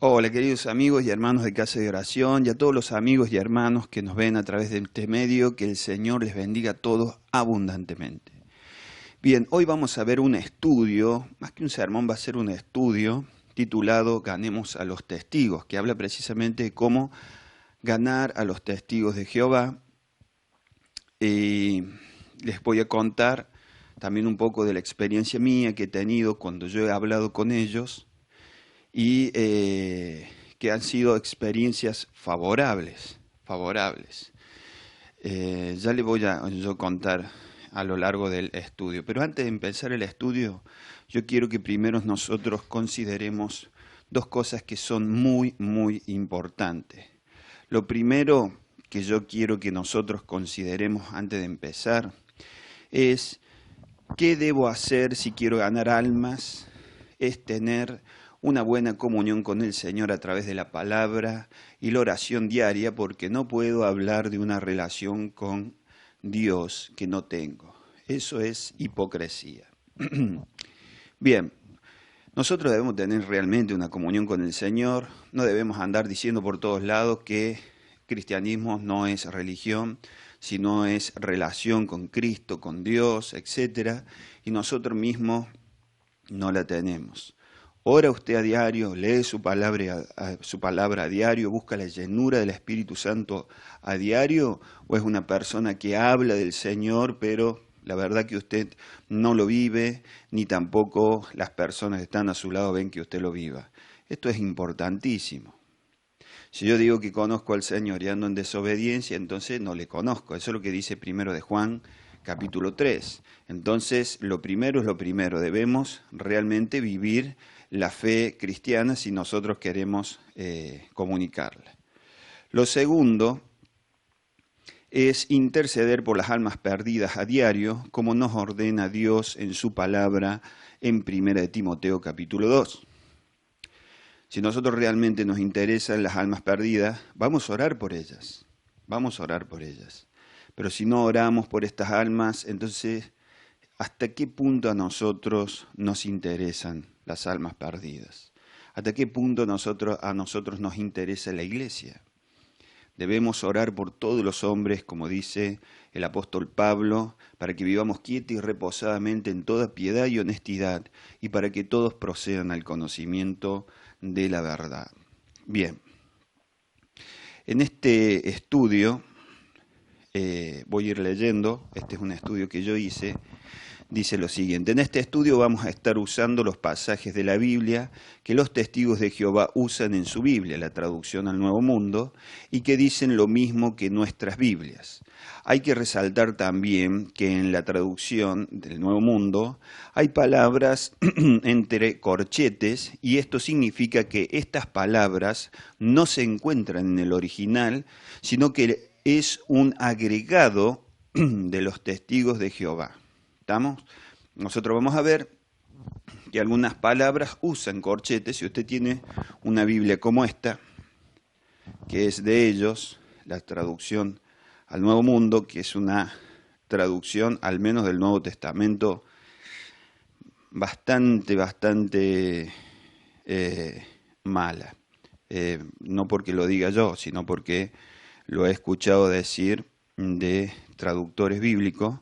Hola queridos amigos y hermanos de Casa de Oración y a todos los amigos y hermanos que nos ven a través de este medio, que el Señor les bendiga a todos abundantemente. Bien, hoy vamos a ver un estudio, más que un sermón va a ser un estudio titulado Ganemos a los testigos, que habla precisamente de cómo ganar a los testigos de Jehová. Y les voy a contar también un poco de la experiencia mía que he tenido cuando yo he hablado con ellos y que han sido experiencias favorables. Ya les voy a yo contar a lo largo del estudio. Pero antes de empezar el estudio, yo quiero que primero nosotros consideremos dos cosas que son muy importantes. Lo primero que yo quiero que nosotros consideremos antes de empezar es qué debo hacer si quiero ganar almas, es tener una buena comunión con el Señor a través de la palabra y la oración diaria, porque no puedo hablar de una relación con Dios que no tengo. Eso es hipocresía. Bien, nosotros debemos tener realmente una comunión con el Señor, no debemos andar diciendo por todos lados que cristianismo no es religión, sino es relación con Cristo, con Dios, etc. Y nosotros mismos no la tenemos. Ora usted a diario, lee su palabra a diario, busca la llenura del Espíritu Santo a diario, o es una persona que habla del Señor, pero la verdad que usted no lo vive, ni tampoco las personas que están a su lado ven que usted lo viva. Esto es importantísimo. Si yo digo que conozco al Señor y ando en desobediencia, entonces no le conozco. Eso es lo que dice primero de Juan, capítulo 3. Entonces, lo primero es lo primero. Debemos realmente vivir la fe cristiana si nosotros queremos comunicarla. Lo segundo es interceder por las almas perdidas a diario, como nos ordena Dios en su palabra en 1 de Timoteo capítulo 2. Si nosotros realmente nos interesan las almas perdidas, vamos a orar por ellas. Pero si no oramos por estas almas, entonces, ¿hasta qué punto a nosotros nos interesan las almas perdidas? ¿Hasta qué punto a nosotros nos interesa la iglesia? Debemos orar por todos los hombres, como dice el apóstol Pablo, para que vivamos quietos y reposadamente en toda piedad y honestidad, y para que todos procedan al conocimiento de la verdad. Bien, en este estudio voy a ir leyendo, este es un estudio que yo hice, dice lo siguiente: en este estudio vamos a estar usando los pasajes de la Biblia que los testigos de Jehová usan en su Biblia, la traducción al Nuevo Mundo, y que dicen lo mismo que nuestras Biblias. Hay que resaltar también que en la traducción del Nuevo Mundo hay palabras entre corchetes, y esto significa que estas palabras no se encuentran en el original, sino que es un agregado de los testigos de Jehová. ¿Estamos? Nosotros vamos a ver que algunas palabras usan corchetes. Si usted tiene una Biblia como esta, que es de ellos, la traducción al Nuevo Mundo, que es una traducción al menos del Nuevo Testamento bastante mala. No porque lo diga yo, sino porque lo he escuchado decir de traductores bíblicos.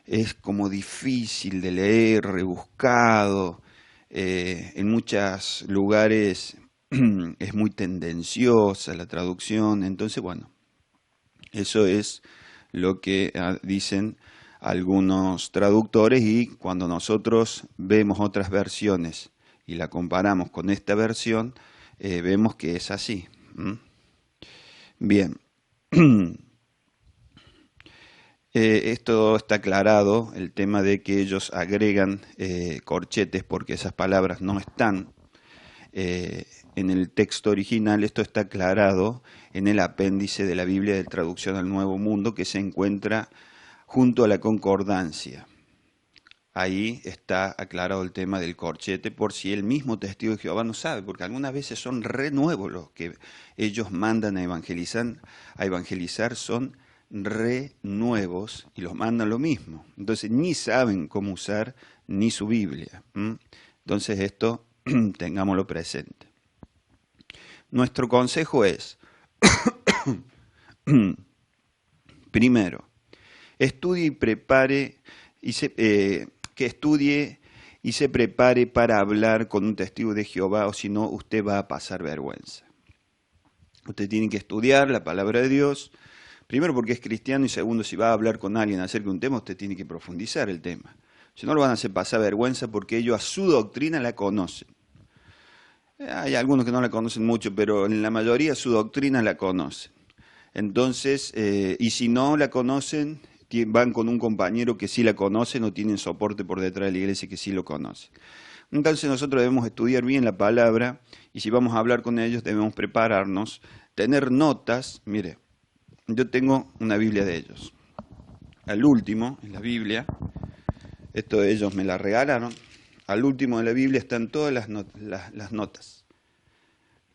Es como difícil de leer, rebuscado, en muchos lugares es muy tendenciosa la traducción. Entonces, bueno, eso es lo que dicen algunos traductores, y cuando nosotros vemos otras versiones y la comparamos con esta versión, vemos que es así. Bien. Esto está aclarado, el tema de que ellos agregan corchetes porque esas palabras no están en el texto original. Esto está aclarado en el apéndice de la Biblia de Traducción al Nuevo Mundo, que se encuentra junto a la concordancia. Ahí está aclarado el tema del corchete, por si el mismo testigo de Jehová no sabe, porque algunas veces son re nuevos los que ellos mandan a evangelizar son re nuevos y los mandan lo mismo. Entonces ni saben cómo usar ni su Biblia. Entonces esto tengámoslo presente. nuestro consejo es, primero, estudie y prepare, que estudie y se prepare para hablar con un testigo de Jehová, o si no, usted va a pasar vergüenza. Usted tiene que estudiar la palabra de Dios, primero porque es cristiano y segundo, si va a hablar con alguien acerca de un tema, usted tiene que profundizar el tema. Si no, lo van a hacer pasar vergüenza porque ellos a su doctrina la conocen. Hay algunos que no la conocen mucho, pero en la mayoría su doctrina la conocen. Entonces, y si no la conocen, van con un compañero que sí la conoce, no tienen soporte por detrás de la iglesia que sí lo conoce. Entonces nosotros debemos estudiar bien la palabra y si vamos a hablar con ellos debemos prepararnos, tener notas. Mire, yo tengo una Biblia de ellos. Al último, en la Biblia, esto ellos me la regalaron, al último de la Biblia están todas las notas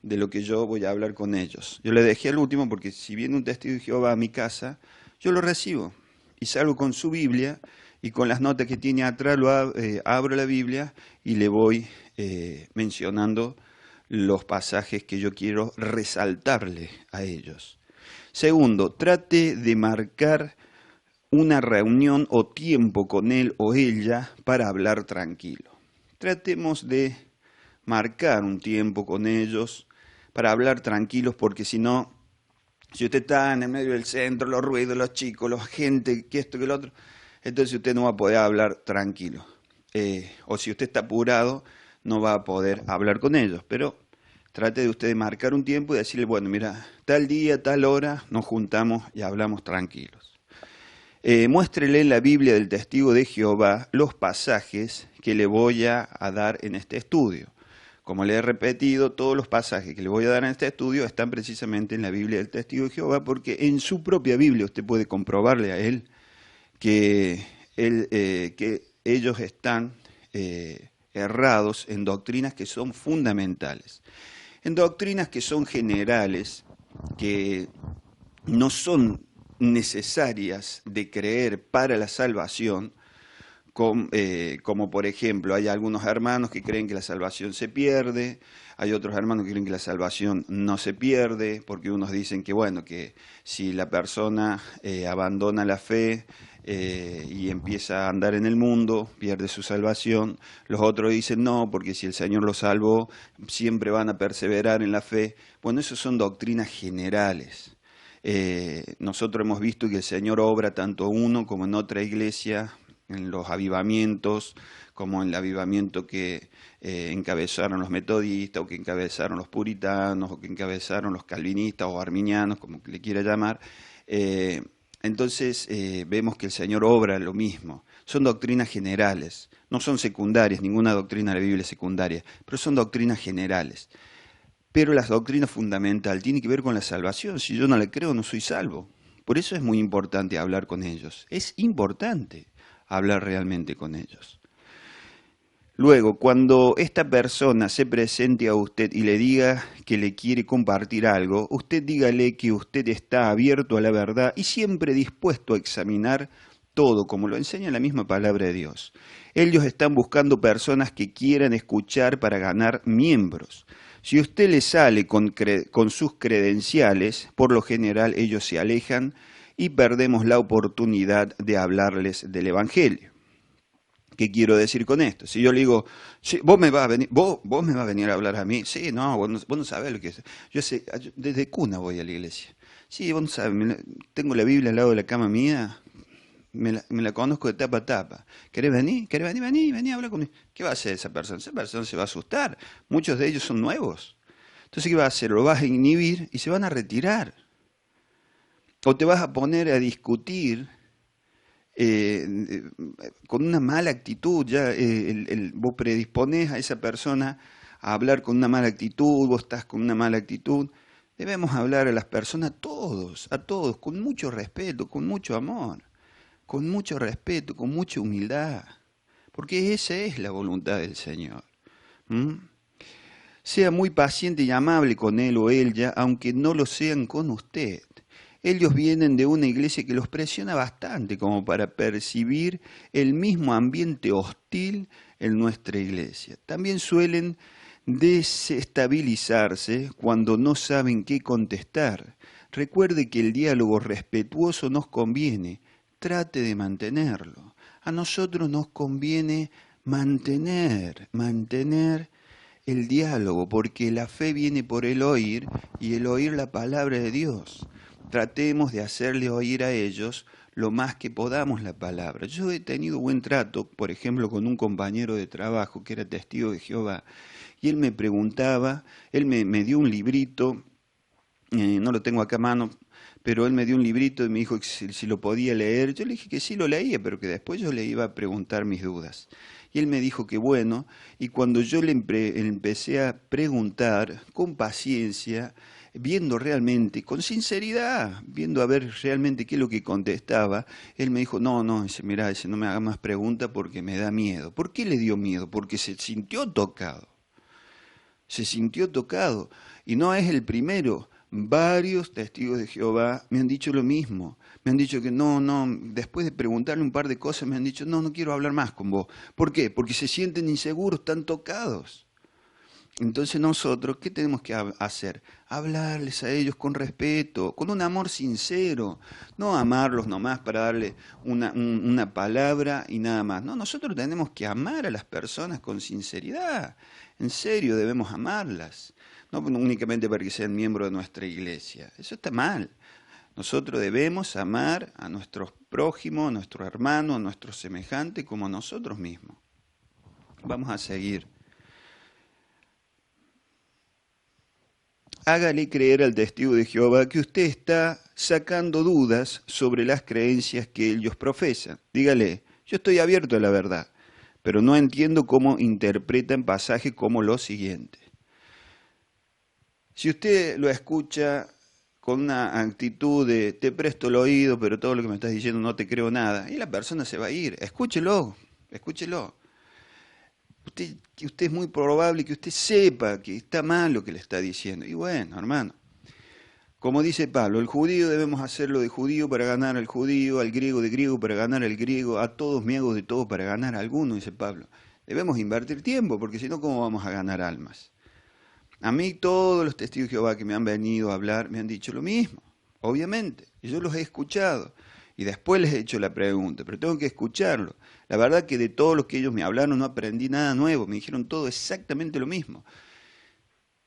de lo que yo voy a hablar con ellos. Yo le dejé al último porque si viene un testigo de Jehová a mi casa, yo lo recibo y salgo con su Biblia y con las notas que tiene atrás abro la Biblia y le voy mencionando los pasajes que yo quiero resaltarle a ellos. Segundo, trate de marcar una reunión o tiempo con él o ella para hablar tranquilo. Tratemos de marcar un tiempo con ellos para hablar tranquilos, porque si no, si usted está en el medio del centro, los ruidos, los chicos, la gente, que esto, que lo otro, entonces usted no va a poder hablar tranquilo. O si usted está apurado, no va a poder hablar con ellos. Pero trate de usted de marcar un tiempo y decirle, bueno, mira, tal día, tal hora, nos juntamos y hablamos tranquilos. Muéstrele en la Biblia del Testigo de Jehová los pasajes que le voy a dar en este estudio. Como le he repetido, todos los pasajes que le voy a dar en este estudio están precisamente en la Biblia del Testigo de Jehová, porque en su propia Biblia usted puede comprobarle a él que ellos están errados en doctrinas que son fundamentales, en doctrinas que son generales, que no son necesarias de creer para la salvación, como por ejemplo, hay algunos hermanos que creen que la salvación se pierde, hay otros hermanos que creen que la salvación no se pierde, porque unos dicen que bueno, que si la persona abandona la fe y empieza a andar en el mundo, pierde su salvación. Los otros dicen no, porque si el Señor los salvó, siempre van a perseverar en la fe. Bueno, esas son doctrinas generales. Nosotros hemos visto que el Señor obra tanto uno como en otra iglesia, en los avivamientos, como en el avivamiento que encabezaron los metodistas, o que encabezaron los puritanos, o que encabezaron los calvinistas o arminianos, como le quiera llamar. Entonces vemos que el Señor obra lo mismo. Son doctrinas generales, no son secundarias, ninguna doctrina de la Biblia es secundaria, pero son doctrinas generales. Pero la doctrina fundamental tiene que ver con la salvación. Si yo no la creo, no soy salvo. Por eso es muy importante hablar con ellos. Es importante hablar realmente con ellos. Luego, cuando esta persona se presente a usted y le diga que le quiere compartir algo, usted dígale que usted está abierto a la verdad y siempre dispuesto a examinar todo, como lo enseña la misma palabra de Dios. Ellos están buscando personas que quieran escuchar para ganar miembros. Si usted le sale con sus credenciales, por lo general ellos se alejan y perdemos la oportunidad de hablarles del Evangelio. ¿Qué quiero decir con esto? Si yo le digo, sí, vos me vas a venir a hablar a mí, sí, no, vos no sabés lo que es. Yo desde cuna voy a la iglesia. Sí, vos no sabés, tengo la Biblia al lado de la cama mía, me la conozco de tapa a tapa. ¿Querés venir? Vení a hablar conmigo. ¿Qué va a hacer esa persona? Esa persona se va a asustar. Muchos de ellos son nuevos. Entonces, ¿qué va a hacer? Lo vas a inhibir y se van a retirar. O te vas a poner a discutir con una mala actitud. Ya vos predisponés a esa persona a hablar con una mala actitud, vos estás con una mala actitud. Debemos hablar a las personas, a todos, con mucho respeto, con mucho amor, con mucho respeto, con mucha humildad, porque esa es la voluntad del Señor. Sea muy paciente y amable con él o ella, aunque no lo sean con usted. Ellos vienen de una iglesia que los presiona bastante como para percibir el mismo ambiente hostil en nuestra iglesia. También suelen desestabilizarse cuando no saben qué contestar. Recuerde que el diálogo respetuoso nos conviene. Trate de mantenerlo. A nosotros nos conviene mantener el diálogo, porque la fe viene por el oír y el oír la palabra de Dios. Tratemos de hacerle oír a ellos lo más que podamos la palabra. Yo he tenido buen trato, por ejemplo, con un compañero de trabajo que era testigo de Jehová, y él me preguntaba, él me dio un librito, no lo tengo acá a mano, pero él me dio un librito y me dijo que si lo podía leer. Yo le dije que sí lo leía, pero que después yo le iba a preguntar mis dudas. Y él me dijo que bueno, y cuando yo le empecé a preguntar con paciencia, viendo realmente, con sinceridad, viendo a ver realmente qué es lo que contestaba, él me dijo, no, dice, mirá, dice, no me haga más preguntas porque me da miedo. ¿Por qué le dio miedo? Porque se sintió tocado. Se sintió tocado. Y no es el primero. Varios testigos de Jehová me han dicho lo mismo. Me han dicho que no, después de preguntarle un par de cosas, me han dicho, no quiero hablar más con vos. ¿Por qué? Porque se sienten inseguros, están tocados. Entonces nosotros, ¿qué tenemos que hacer? Hablarles a ellos con respeto, con un amor sincero, no amarlos nomás para darle una palabra y nada más. No, nosotros tenemos que amar a las personas con sinceridad. En serio, debemos amarlas. No únicamente para que sean miembros de nuestra iglesia. Eso está mal. Nosotros debemos amar a nuestros prójimos, a nuestros hermanos, a nuestros semejantes como a nosotros mismos. Vamos a seguir. Hágale creer al testigo de Jehová que usted está sacando dudas sobre las creencias que ellos profesan. Dígale, yo estoy abierto a la verdad, pero no entiendo cómo interpretan pasajes como los siguientes. Si usted lo escucha con una actitud de te presto el oído, pero todo lo que me estás diciendo no te creo nada, y la persona se va a ir. Escúchelo. Usted es muy probable que usted sepa que está mal lo que le está diciendo. Y bueno, hermano, como dice Pablo, el judío debemos hacerlo de judío para ganar al judío, al griego de griego para ganar al griego, a todos me hago de todo para ganar a alguno, dice Pablo. Debemos invertir tiempo, porque si no, ¿cómo vamos a ganar almas? A mí todos los testigos de Jehová que me han venido a hablar me han dicho lo mismo, obviamente, y yo los he escuchado. Y después les he hecho la pregunta, pero tengo que escucharlo. La verdad que de todo lo que ellos me hablaron no aprendí nada nuevo, me dijeron todo exactamente lo mismo.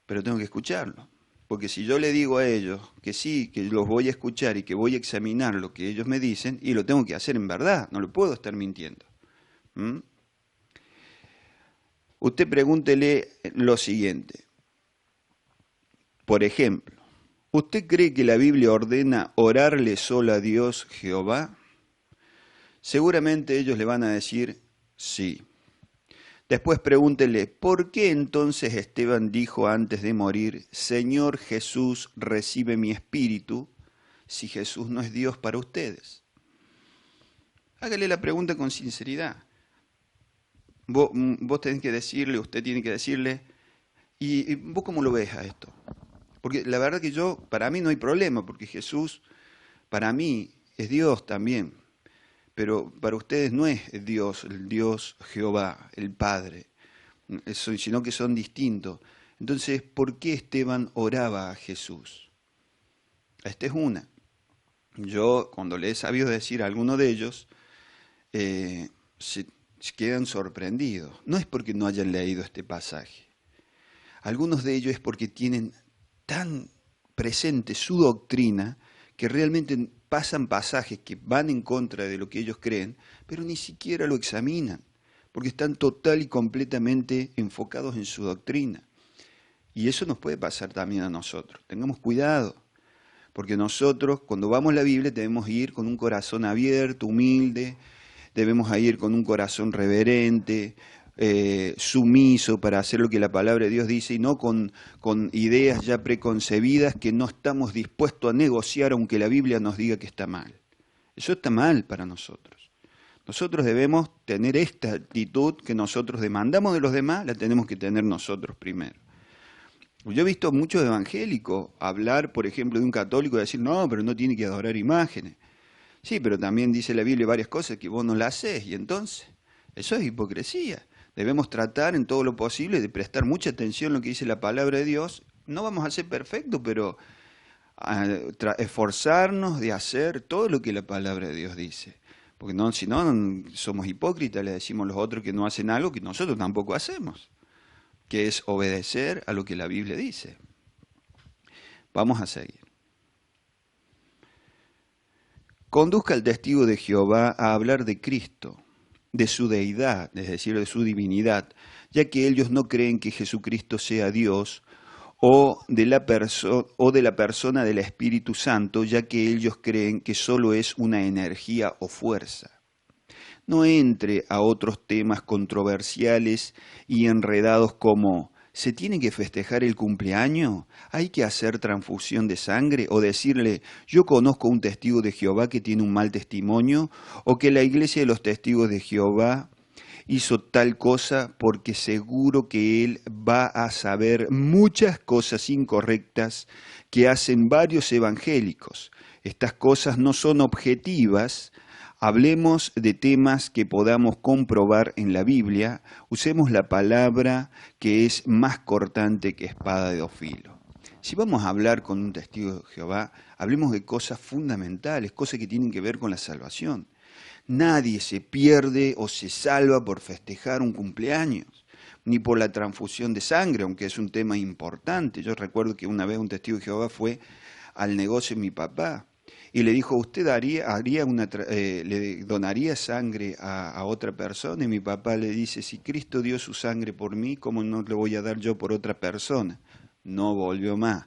Pero tengo que escucharlo, porque si yo le digo a ellos que sí, que los voy a escuchar y que voy a examinar lo que ellos me dicen, y lo tengo que hacer en verdad, no lo puedo estar mintiendo. Usted pregúntele lo siguiente. Por ejemplo, ¿usted cree que la Biblia ordena orarle solo a Dios Jehová? Seguramente ellos le van a decir sí. Después pregúntele, ¿por qué entonces Esteban dijo antes de morir, Señor Jesús, recibe mi espíritu, si Jesús no es Dios para ustedes? Hágale la pregunta con sinceridad. Vos tenés que decirle, usted tiene que decirle, ¿y vos cómo lo ves a esto? Porque la verdad que para mí no hay problema, porque Jesús, para mí, es Dios también. Pero para ustedes no es Dios, el Dios Jehová, el Padre, sino que son distintos. Entonces, ¿por qué Esteban oraba a Jesús? Esta es una. Yo, cuando le he sabido decir a alguno de ellos, se quedan sorprendidos. No es porque no hayan leído este pasaje. Algunos de ellos es porque tienen tan presente su doctrina que realmente pasan pasajes que van en contra de lo que ellos creen, pero ni siquiera lo examinan, porque están total y completamente enfocados en su doctrina. Y eso nos puede pasar también a nosotros. Tengamos cuidado, porque nosotros cuando vamos a la Biblia debemos ir con un corazón abierto, humilde, debemos ir con un corazón reverente, sumiso para hacer lo que la palabra de Dios dice y no con ideas ya preconcebidas que no estamos dispuestos a negociar aunque la Biblia nos diga que está mal. Eso está mal para nosotros. Nosotros debemos tener esta actitud que nosotros demandamos de los demás, la tenemos que tener nosotros primero. Yo he visto muchos evangélicos hablar, por ejemplo, de un católico y decir, no, pero no tiene que adorar imágenes. Sí, pero también dice la Biblia varias cosas que vos no las haces y entonces, eso es hipocresía. Debemos tratar en todo lo posible de prestar mucha atención a lo que dice la palabra de Dios. No vamos a ser perfectos, pero esforzarnos de hacer todo lo que la palabra de Dios dice. Porque no, si no, somos hipócritas, le decimos a los otros que no hacen algo que nosotros tampoco hacemos, que es obedecer a lo que la Biblia dice. Vamos a seguir. Conduzca al testigo de Jehová a hablar de Cristo, de su deidad, es decir, de su divinidad, ya que ellos no creen que Jesucristo sea Dios, o de la persona del Espíritu Santo, ya que ellos creen que solo es una energía o fuerza. No entre a otros temas controversiales y enredados como ¿se tiene que festejar el cumpleaños? ¿Hay que hacer transfusión de sangre? ¿O decirle, yo conozco un testigo de Jehová que tiene un mal testimonio? ¿O que la iglesia de los testigos de Jehová hizo tal cosa porque seguro que él va a saber muchas cosas incorrectas que hacen varios evangélicos? Estas cosas no son objetivas. Hablemos de temas que podamos comprobar en la Biblia. Usemos la palabra que es más cortante que espada de dos filos. Si vamos a hablar con un testigo de Jehová, hablemos de cosas fundamentales, cosas que tienen que ver con la salvación. Nadie se pierde o se salva por festejar un cumpleaños, ni por la transfusión de sangre, aunque es un tema importante. Yo recuerdo que una vez un testigo de Jehová fue al negocio de mi papá y le dijo, ¿usted le donaría sangre a otra persona? Y mi papá le dice, si Cristo dio su sangre por mí, ¿cómo no le voy a dar yo por otra persona? No volvió más.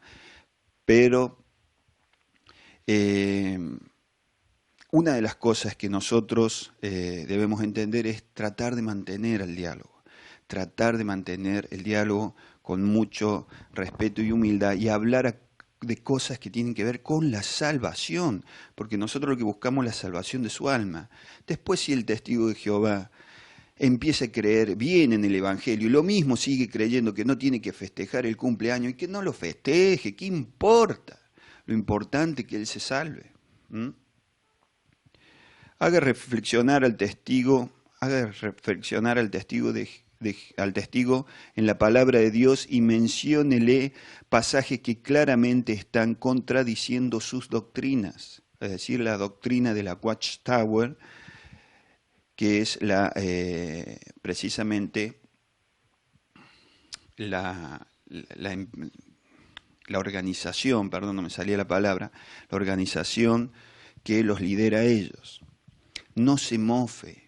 Pero una de las cosas que nosotros debemos entender es tratar de mantener el diálogo. Tratar de mantener el diálogo con mucho respeto y humildad y hablar de cosas que tienen que ver con la salvación, porque nosotros lo que buscamos es la salvación de su alma. Después, si el testigo de Jehová empieza a creer bien en el Evangelio y lo mismo sigue creyendo que no tiene que festejar el cumpleaños y que no lo festeje, ¿qué importa? Lo importante es que él se salve. Haga reflexionar al testigo al testigo en la palabra de Dios y menciónele pasajes que claramente están contradiciendo sus doctrinas, es decir, la doctrina de la Watchtower, que es precisamente la organización, perdón, no me salía la palabra, la organización que los lidera a ellos. No se mofe,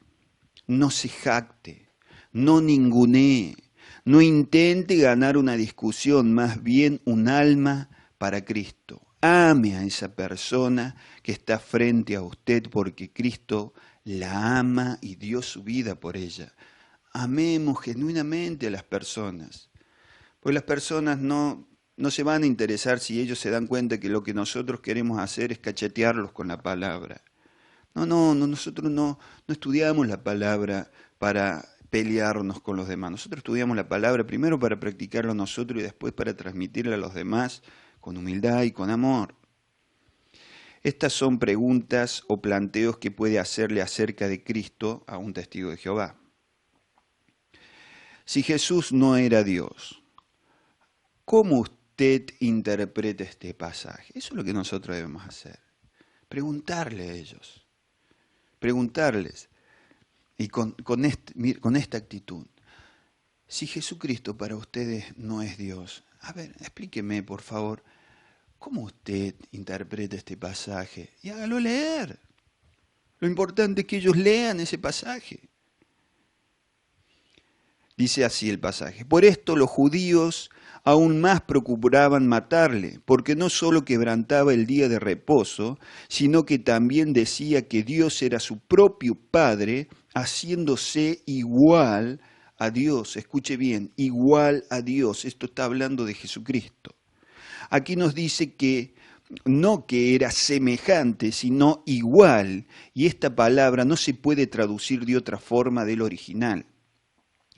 no se jacte, no ningunee, no intente ganar una discusión, más bien un alma para Cristo. Ame a esa persona que está frente a usted porque Cristo la ama y dio su vida por ella. Amemos genuinamente a las personas, pues las personas no se van a interesar si ellos se dan cuenta que lo que nosotros queremos hacer es cachetearlos con la palabra. Nosotros no estudiamos la palabra para pelearnos con los demás. Nosotros estudiamos la palabra primero para practicarlo nosotros y después para transmitirla a los demás con humildad y con amor. Estas son preguntas o planteos que puede hacerle acerca de Cristo a un testigo de Jehová. Si Jesús no era Dios, ¿cómo usted interpreta este pasaje? Eso es lo que nosotros debemos hacer. Preguntarle a ellos. Preguntarles. Y con esta actitud, si Jesucristo para ustedes no es Dios, a ver, explíqueme por favor, ¿cómo usted interpreta este pasaje? Y hágalo leer. Lo importante es que ellos lean ese pasaje. Dice así el pasaje, por esto los judíos aún más procuraban matarle, porque no solo quebrantaba el día de reposo, sino que también decía que Dios era su propio Padre, haciéndose igual a Dios. Escuche bien, igual a Dios. Esto está hablando de Jesucristo. Aquí nos dice que no que era semejante, sino igual. Y esta palabra no se puede traducir de otra forma del original.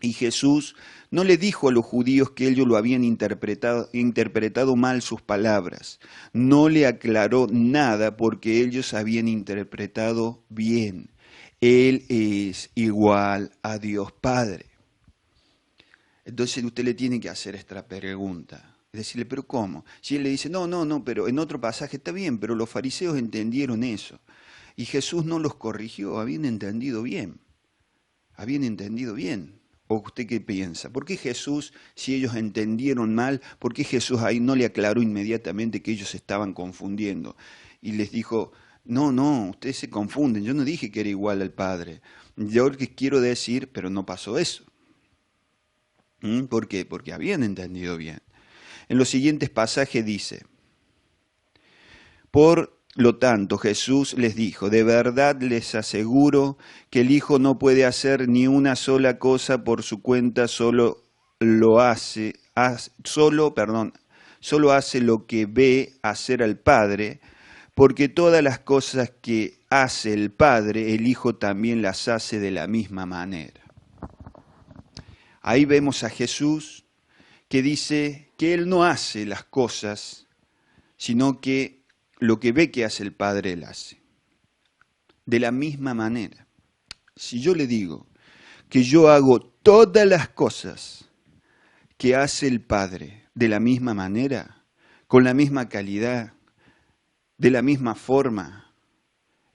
Y Jesús no le dijo a los judíos que ellos lo habían interpretado mal sus palabras. No le aclaró nada porque ellos habían interpretado bien. Él es igual a Dios Padre. Entonces usted le tiene que hacer esta pregunta. Es decirle, ¿pero cómo? Si él le dice, no, pero en otro pasaje está bien, pero los fariseos entendieron eso. Y Jesús no los corrigió, habían entendido bien. Habían entendido bien. ¿O usted qué piensa? ¿Por qué Jesús, si ellos entendieron mal, por qué Jesús ahí no le aclaró inmediatamente que ellos se estaban confundiendo? Y les dijo, no, ustedes se confunden, yo no dije que era igual al Padre. Yo lo que quiero decir, pero no pasó eso. ¿Por qué? Porque habían entendido bien. En los siguientes pasajes dice, por lo tanto, Jesús les dijo, de verdad les aseguro que el Hijo no puede hacer ni una sola cosa por su cuenta, solo hace lo que ve hacer al Padre, porque todas las cosas que hace el Padre, el Hijo también las hace de la misma manera. Ahí vemos a Jesús que dice que Él no hace las cosas, sino que lo que ve que hace el Padre, Él hace. De la misma manera. Si yo le digo que yo hago todas las cosas que hace el Padre de la misma manera, con la misma calidad, de la misma forma,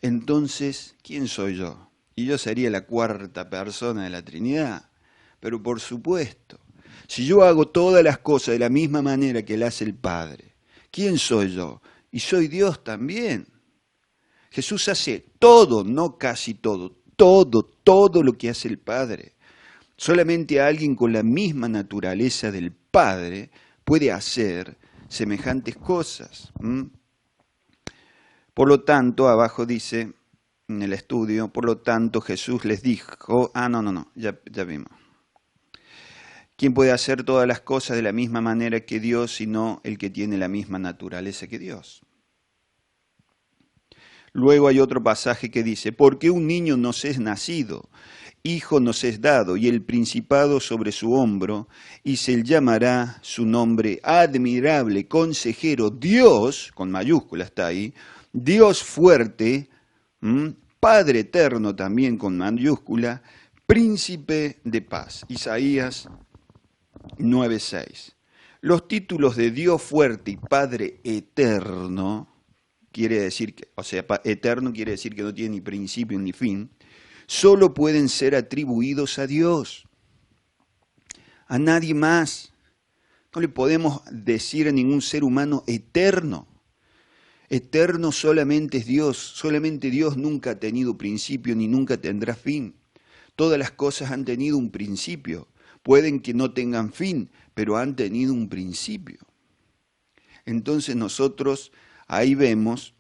entonces, ¿quién soy yo? Y yo sería la cuarta persona de la Trinidad. Pero por supuesto, si yo hago todas las cosas de la misma manera que Él hace el Padre, ¿quién soy yo? Y soy Dios también. Jesús hace todo, no casi todo, todo lo que hace el Padre. Solamente alguien con la misma naturaleza del Padre puede hacer semejantes cosas. Por lo tanto, abajo dice, en el estudio, por lo tanto Jesús les dijo, ya vimos. ¿Quién puede hacer todas las cosas de la misma manera que Dios, sino el que tiene la misma naturaleza que Dios? Luego hay otro pasaje que dice, porque un niño nos es nacido, hijo nos es dado, y el principado sobre su hombro, y se llamará su nombre admirable, consejero, Dios, con mayúscula está ahí, Dios fuerte, Padre eterno también con mayúscula, príncipe de paz. Isaías 9:6. Los títulos de Dios fuerte y Padre eterno, quiere decir que, eterno quiere decir que no tiene ni principio ni fin, solo pueden ser atribuidos a Dios, a nadie más. No le podemos decir a ningún ser humano eterno. Eterno solamente es Dios, solamente Dios nunca ha tenido principio ni nunca tendrá fin. Todas las cosas han tenido un principio. Pueden que no tengan fin, pero han tenido un principio. Entonces nosotros ahí vemos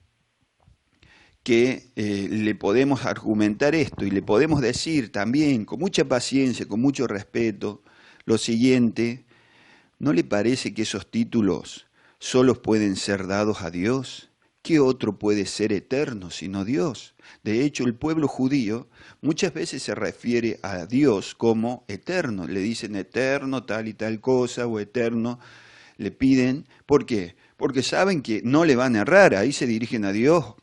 que le podemos argumentar esto y le podemos decir también con mucha paciencia, con mucho respeto, lo siguiente, ¿no le parece que esos títulos solo pueden ser dados a Dios? ¿Qué otro puede ser eterno sino Dios? De hecho, el pueblo judío muchas veces se refiere a Dios como eterno. Le dicen eterno tal y tal cosa o eterno. Le piden, ¿por qué? Porque saben que no le van a errar, ahí se dirigen a Dios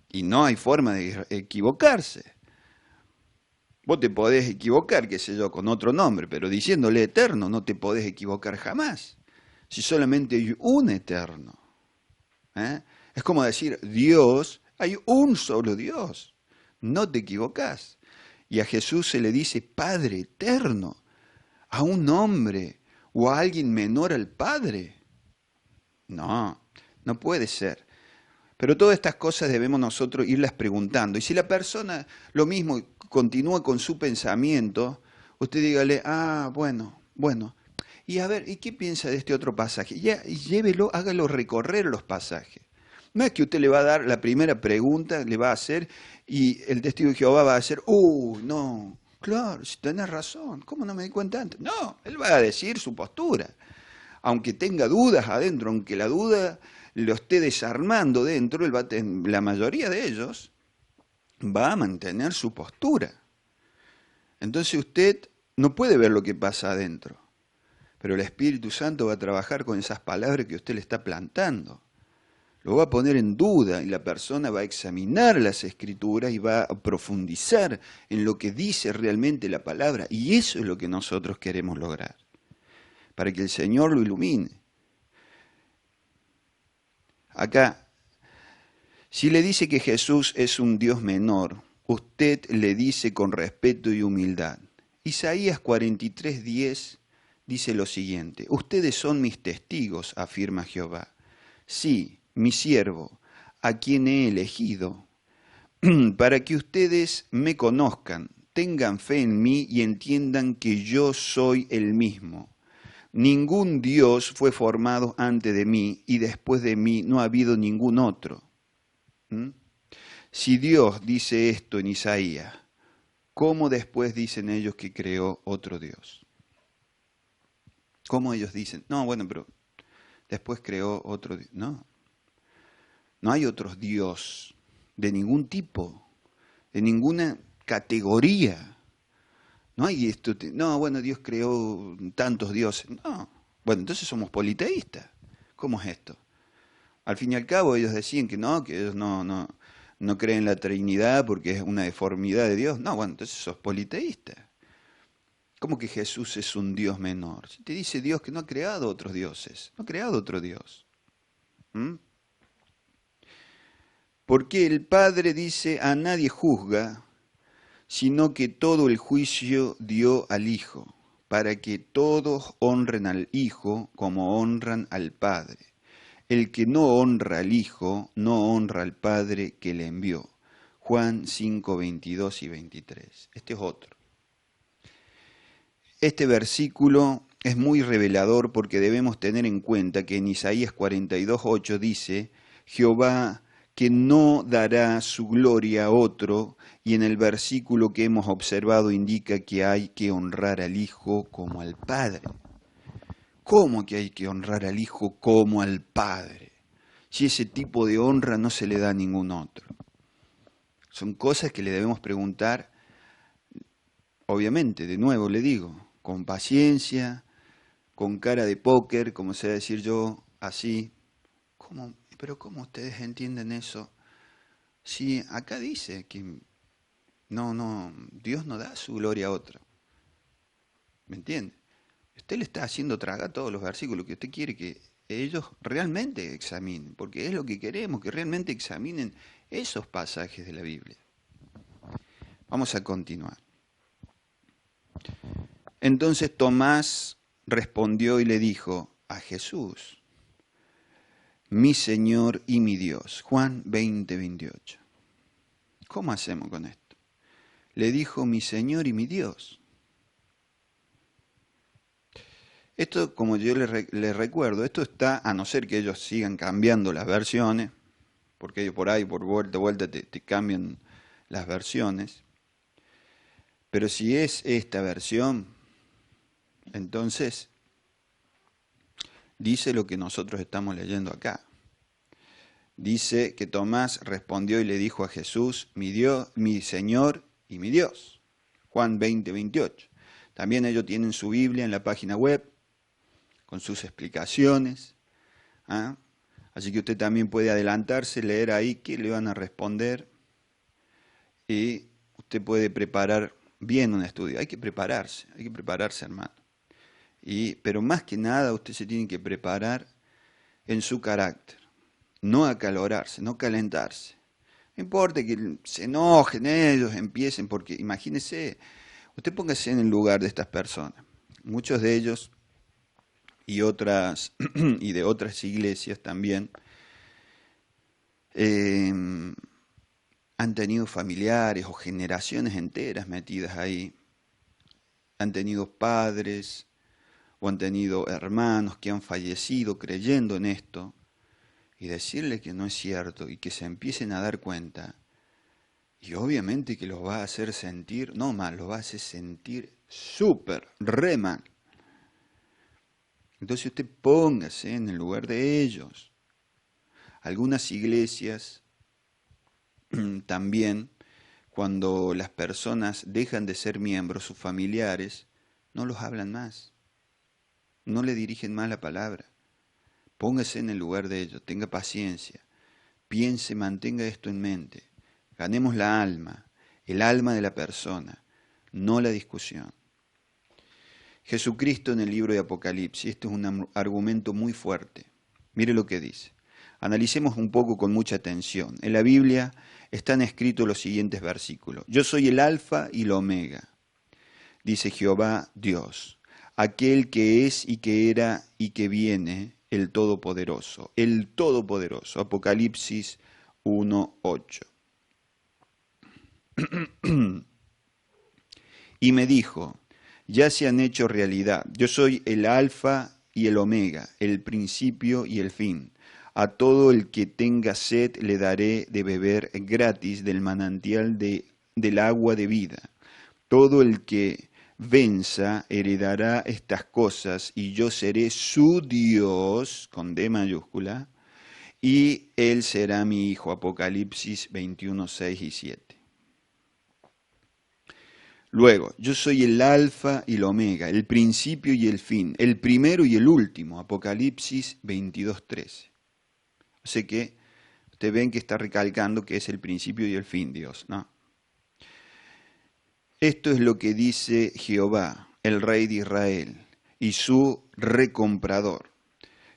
y no hay forma de equivocarse. Vos te podés equivocar, qué sé yo, con otro nombre, pero diciéndole eterno no te podés equivocar jamás. Si solamente hay un eterno. Es como decir, Dios, hay un solo Dios. No te equivocás. Y a Jesús se le dice Padre eterno. A un hombre o a alguien menor al Padre. No puede ser. Pero todas estas cosas debemos nosotros irlas preguntando. Y si la persona lo mismo continúa con su pensamiento, usted dígale, bueno. Y a ver, ¿y qué piensa de este otro pasaje? Ya, llévelo, hágalo recorrer los pasajes. No es que usted le va a dar la primera pregunta, le va a hacer, y el testigo de Jehová va a decir, no, claro, si tenés razón, ¿cómo no me di cuenta antes? No, él va a decir su postura. Aunque tenga dudas adentro, aunque la duda lo esté desarmando dentro, la mayoría de ellos va a mantener su postura. Entonces usted no puede ver lo que pasa adentro, pero el Espíritu Santo va a trabajar con esas palabras que usted le está plantando. Lo va a poner en duda y la persona va a examinar las Escrituras y va a profundizar en lo que dice realmente la palabra. Y eso es lo que nosotros queremos lograr. para que el Señor lo ilumine. Acá, si le dice que Jesús es un Dios menor, usted le dice con respeto y humildad. Isaías 43:10 dice lo siguiente: ustedes son mis testigos, afirma Jehová. Sí, mi siervo, a quien he elegido, para que ustedes me conozcan, tengan fe en mí y entiendan que yo soy el mismo. Ningún Dios fue formado antes de mí y después de mí no ha habido ningún otro. Si Dios dice esto en Isaías, ¿cómo después dicen ellos que creó otro Dios? ¿Cómo ellos dicen? No, bueno, pero después creó otro Dios. No, no hay otro Dios de ningún tipo, de ninguna categoría. No hay esto, no, bueno, Dios creó tantos dioses. No, bueno, entonces somos politeístas. ¿Cómo es esto? Al fin y al cabo ellos decían que ellos no creen en la Trinidad porque es una deformidad de Dios. No, bueno, entonces sos politeísta. ¿Cómo que Jesús es un Dios menor? Si te dice Dios que no ha creado otros dioses, no ha creado otro Dios. Porque el Padre dice, a nadie juzga, sino que todo el juicio dio al Hijo, para que todos honren al Hijo como honran al Padre. El que no honra al Hijo, no honra al Padre que le envió. Juan 5, 22 y 23. Este es otro. Este versículo es muy revelador porque debemos tener en cuenta que en Isaías 42, 8 dice, Jehová que no dará su gloria a otro, y en el versículo que hemos observado indica que hay que honrar al Hijo como al Padre. ¿Cómo que hay que honrar al Hijo como al Padre? Si ese tipo de honra no se le da a ningún otro. Son cosas que le debemos preguntar, obviamente, de nuevo le digo, con paciencia, con cara de póker, como sé decir yo, así. ¿Cómo? Pero ¿cómo ustedes entienden eso? Si acá dice que Dios no da su gloria a otro. ¿Me entiende? Usted le está haciendo tragar todos los versículos que usted quiere que ellos realmente examinen, porque es lo que queremos, que realmente examinen esos pasajes de la Biblia. Vamos a continuar. Entonces Tomás respondió y le dijo a Jesús, mi Señor y mi Dios. Juan 20, 28. ¿Cómo hacemos con esto? Le dijo mi Señor y mi Dios. Esto, como yo les recuerdo, esto está, a no ser que ellos sigan cambiando las versiones, porque ellos por ahí, por vuelta, te cambian las versiones. Pero si es esta versión, entonces dice lo que nosotros estamos leyendo acá. Dice que Tomás respondió y le dijo a Jesús, mi Dios, mi Señor y mi Dios. Juan 20, 28. También ellos tienen su Biblia en la página web, con sus explicaciones. Así que usted también puede adelantarse, leer ahí qué le van a responder y usted puede preparar bien un estudio. Hay que prepararse, hermano. Pero más que nada usted se tiene que preparar en su carácter, no acalorarse, no calentarse. No importa que se enojen ellos, empiecen, porque imagínese, usted póngase en el lugar de estas personas. Muchos de ellos y de otras iglesias también han tenido familiares o generaciones enteras metidas ahí. Han tenido padres o han tenido hermanos que han fallecido creyendo en esto, y decirle que no es cierto y que se empiecen a dar cuenta, y obviamente que los va a hacer sentir, no mal, los va a hacer sentir súper, re mal. Entonces usted póngase en el lugar de ellos. Algunas iglesias también, cuando las personas dejan de ser miembros, sus familiares, no los hablan más, no le dirigen más la palabra. Póngase en el lugar de ellos, tenga paciencia, piense, mantenga esto en mente. Ganemos la alma, el alma de la persona, no la discusión. Jesucristo en el libro de Apocalipsis. Este es un argumento muy fuerte. Mire lo que dice. Analicemos un poco con mucha atención. En la Biblia están escritos los siguientes versículos. Yo soy el Alfa y el Omega, dice Jehová Dios, aquel que es y que era y que viene, el Todopoderoso. El Todopoderoso. Apocalipsis 1:8. Y me dijo, ya se han hecho realidad. Yo soy el Alfa y el Omega, el principio y el fin. A todo el que tenga sed le daré de beber gratis del manantial del agua de vida. Todo el que venza heredará estas cosas y yo seré su Dios, con D mayúscula, y él será mi hijo. Apocalipsis 21, 6 y 7. Luego, yo soy el Alfa y el Omega, el principio y el fin, el primero y el último. Apocalipsis 22, 13. O sea que ustedes ven que está recalcando que es el principio y el fin, Dios, ¿no? Esto es lo que dice Jehová, el Rey de Israel, y su recomprador.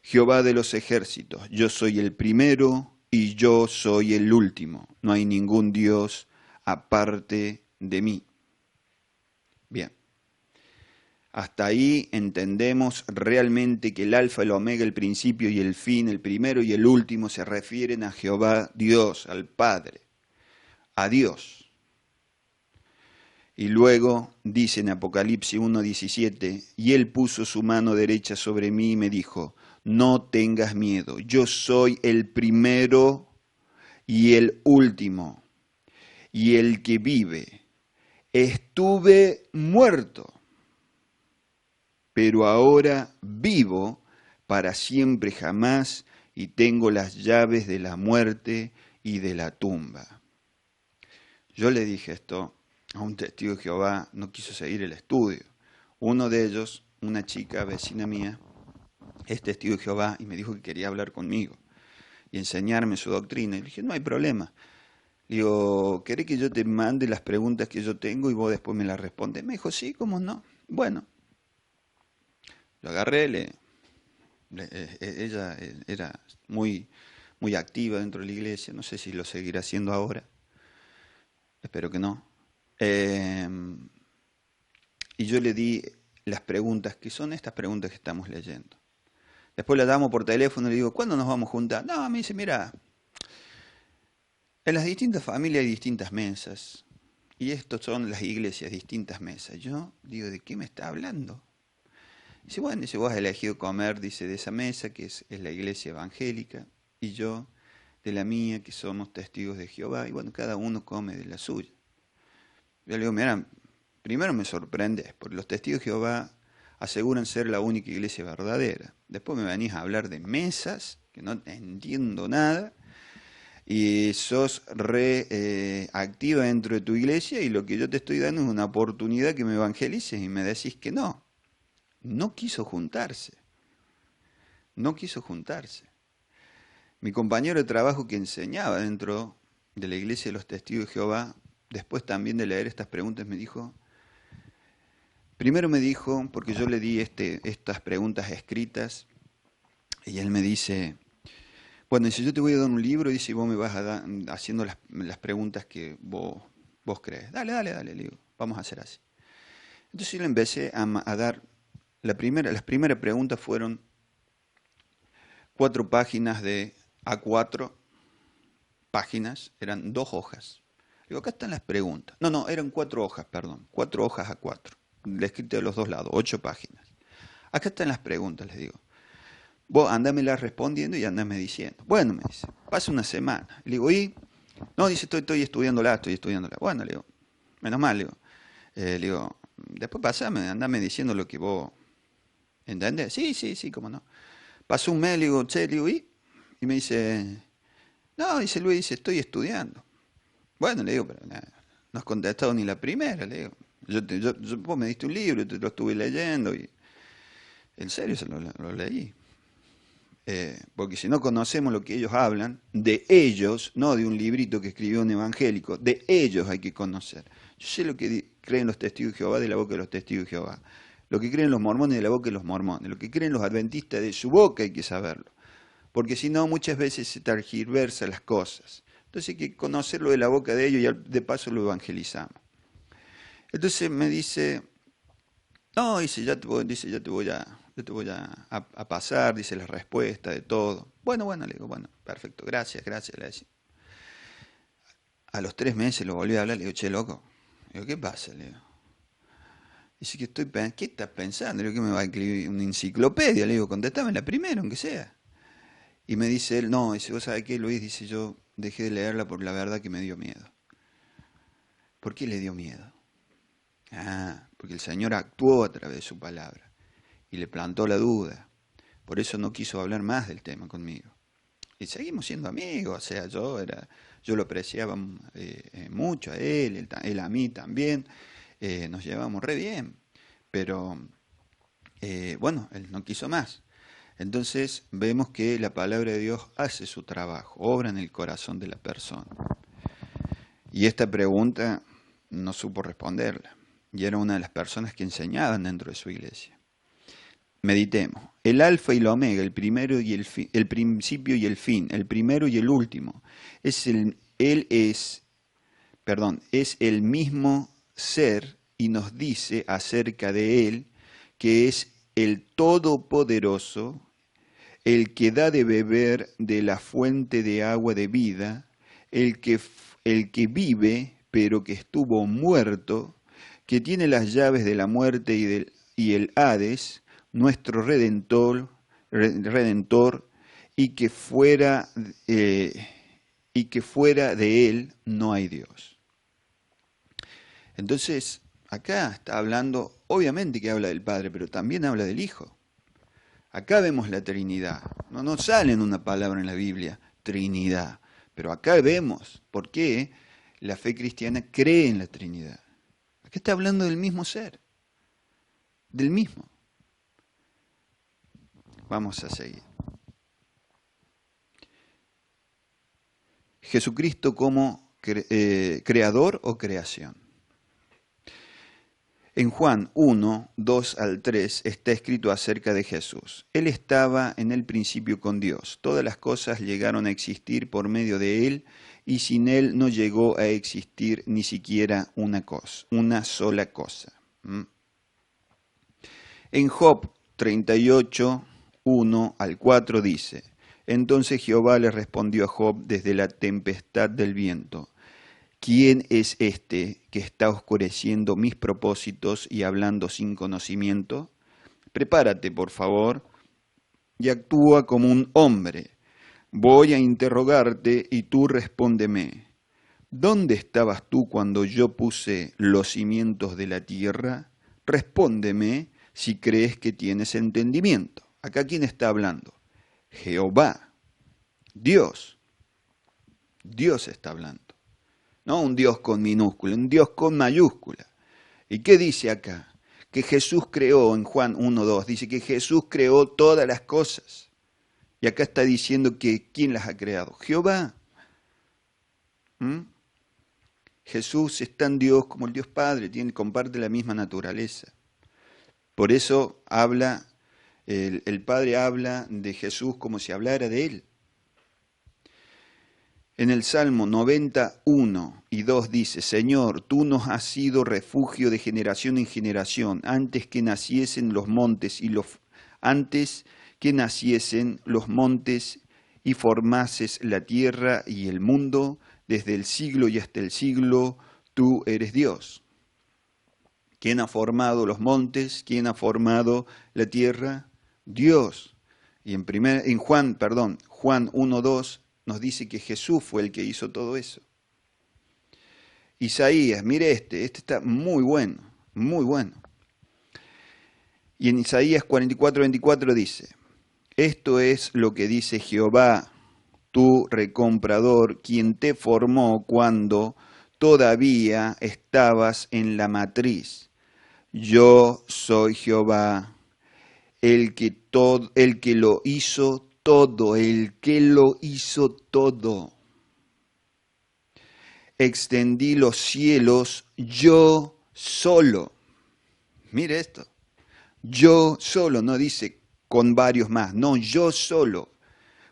Jehová de los ejércitos, yo soy el primero y yo soy el último. No hay ningún Dios aparte de mí. Bien. Hasta ahí entendemos realmente que el alfa, el omega, el principio y el fin, el primero y el último, se refieren a Jehová Dios, al Padre, a Dios. Y luego dice en Apocalipsis 1:17, y él puso su mano derecha sobre mí y me dijo, no tengas miedo, yo soy el primero y el último, y el que vive. Estuve muerto, pero ahora vivo para siempre jamás y tengo las llaves de la muerte y de la tumba. Yo le dije esto a un testigo de Jehová, no quiso seguir el estudio. Uno de ellos, una chica vecina mía, es testigo de Jehová y me dijo que quería hablar conmigo y enseñarme su doctrina. Y le dije, no hay problema. Le digo, ¿querés que yo te mande las preguntas que yo tengo y vos después me las respondes? Me dijo, sí, ¿cómo no? Bueno, lo agarré, ella era muy activa dentro de la iglesia, no sé si lo seguirá haciendo ahora, espero que no. Y yo le di las preguntas, que son estas preguntas que estamos leyendo. Después la llamo por teléfono y le digo, ¿cuándo nos vamos a juntar? No, me dice, mira, en las distintas familias hay distintas mesas, y estos son las iglesias, distintas mesas. Yo digo, ¿de qué me está hablando? Dice, bueno, dice, vos has elegido comer, dice, de esa mesa, que es la iglesia evangélica, y yo de la mía, que somos testigos de Jehová, y bueno, cada uno come de la suya. Yo le digo, mira, primero me sorprendes, porque los testigos de Jehová aseguran ser la única iglesia verdadera. Después me venís a hablar de mesas, que no entiendo nada, y sos activa dentro de tu iglesia, y lo que yo te estoy dando es una oportunidad que me evangelices, y me decís que no. No quiso juntarse. No quiso juntarse. Mi compañero de trabajo que enseñaba dentro de la iglesia de los testigos de Jehová, después también de leer estas preguntas, me dijo, primero me dijo, porque yo le di estas preguntas escritas, y él me dice, bueno, si yo te voy a dar un libro, dice, y vos me vas a dar, haciendo las preguntas que vos crees. Dale, le digo, vamos a hacer así. Entonces yo le empecé a dar, las primeras preguntas fueron 4 páginas de A4 páginas, eran 2 hojas. Digo, acá están las preguntas. No, eran 4 hojas, perdón, 4 hojas A4, escrito de los 2 lados, 8 páginas. Acá están las preguntas, les digo. Vos andámelas respondiendo y andame diciendo. Bueno, me dice, pasa una semana. Le digo, ¿y? No, dice, estoy estudiándola. Bueno, le digo, menos mal, le digo, después pasame, andame diciendo lo que vos entendés. Sí, cómo no. Pasó un mes, le digo, che, le digo, ¿y? Y me dice, no, dice Luis, dice, estoy estudiando. Bueno, le digo, pero no has contestado ni la primera, le digo. Vos me diste un libro, te lo estuve leyendo y en serio se lo leí. Porque si no conocemos lo que ellos hablan, de ellos, no de un librito que escribió un evangélico, de ellos hay que conocer. Yo sé lo que creen los testigos de Jehová de la boca de los testigos de Jehová. Lo que creen los mormones de la boca de los mormones. Lo que creen los adventistas de su boca hay que saberlo. Porque si no, muchas veces se tergiversan las cosas. Entonces hay que conocerlo de la boca de ellos y de paso lo evangelizamos. Entonces me dice, no, dice, ya te voy a pasar, dice la respuesta de todo. Bueno, le digo, bueno, perfecto, gracias, le decía. A los 3 meses lo volví a hablar, le digo, che, loco. Le digo, ¿qué pasa? Le digo. Dice que ¿qué estás pensando? Le digo, ¿qué me va a escribir una enciclopedia? Le digo, contéstame la primera, aunque sea. Y me dice él, no, dice, ¿vos sabés qué, Luis? Dice, yo dejé de leerla por la verdad que me dio miedo. ¿Por qué le dio miedo? Ah, porque el Señor actuó a través de su palabra y le plantó la duda. Por eso no quiso hablar más del tema conmigo. Y seguimos siendo amigos, o sea, yo lo apreciaba mucho a él a mí también, nos llevamos re bien, pero bueno, él no quiso más. Entonces vemos que la palabra de Dios hace su trabajo, obra en el corazón de la persona. Y esta pregunta no supo responderla, y era una de las personas que enseñaban dentro de su iglesia. Meditemos. El alfa y el omega, el primero y el principio y el fin, el primero y el último. Es el mismo ser y nos dice acerca de él que es el todopoderoso, el que da de beber de la fuente de agua de vida, el que vive pero que estuvo muerto, que tiene las llaves de la muerte y el Hades, nuestro redentor, y que fuera de él no hay Dios. Entonces, acá está hablando, obviamente que habla del Padre, pero también habla del Hijo. Acá vemos la Trinidad. No sale en una palabra en la Biblia, Trinidad. Pero acá vemos por qué la fe cristiana cree en la Trinidad. Acá está hablando del mismo ser. Del mismo. Vamos a seguir. Jesucristo como creador o creación. En Juan 1, 2 al 3 está escrito acerca de Jesús. Él estaba en el principio con Dios. Todas las cosas llegaron a existir por medio de Él y sin Él no llegó a existir ni siquiera una sola cosa. En Job 38, 1 al 4 dice, entonces Jehová le respondió a Job desde la tempestad del viento, ¿quién es este que está oscureciendo mis propósitos y hablando sin conocimiento? Prepárate, por favor, y actúa como un hombre. Voy a interrogarte y tú respóndeme. ¿Dónde estabas tú cuando yo puse los cimientos de la tierra? Respóndeme si crees que tienes entendimiento. Acá, ¿quién está hablando? Jehová, Dios. Dios está hablando. No un Dios con minúscula, un Dios con mayúscula. ¿Y qué dice acá? Que Jesús creó, en Juan 1:2, dice que Jesús creó todas las cosas. Y acá está diciendo que ¿quién las ha creado? Jehová. Jesús es tan Dios como el Dios Padre, comparte la misma naturaleza. Por eso el Padre habla de Jesús como si hablara de Él. En el Salmo 91 y 2 dice, Señor, tú nos has sido refugio de generación en generación, antes que naciesen los montes y formases la tierra y el mundo, desde el siglo y hasta el siglo, tú eres Dios. ¿Quién ha formado los montes? ¿Quién ha formado la tierra? Dios. Y en Juan 1:2 nos dice que Jesús fue el que hizo todo eso. Isaías, mire este está muy bueno, muy bueno. Y en Isaías 44:24 dice, esto es lo que dice Jehová, tu recomprador, quien te formó cuando todavía estabas en la matriz. Yo soy Jehová, el que lo hizo todo, Extendí los cielos yo solo. Mire esto. Yo solo, no dice con varios más, no, yo solo.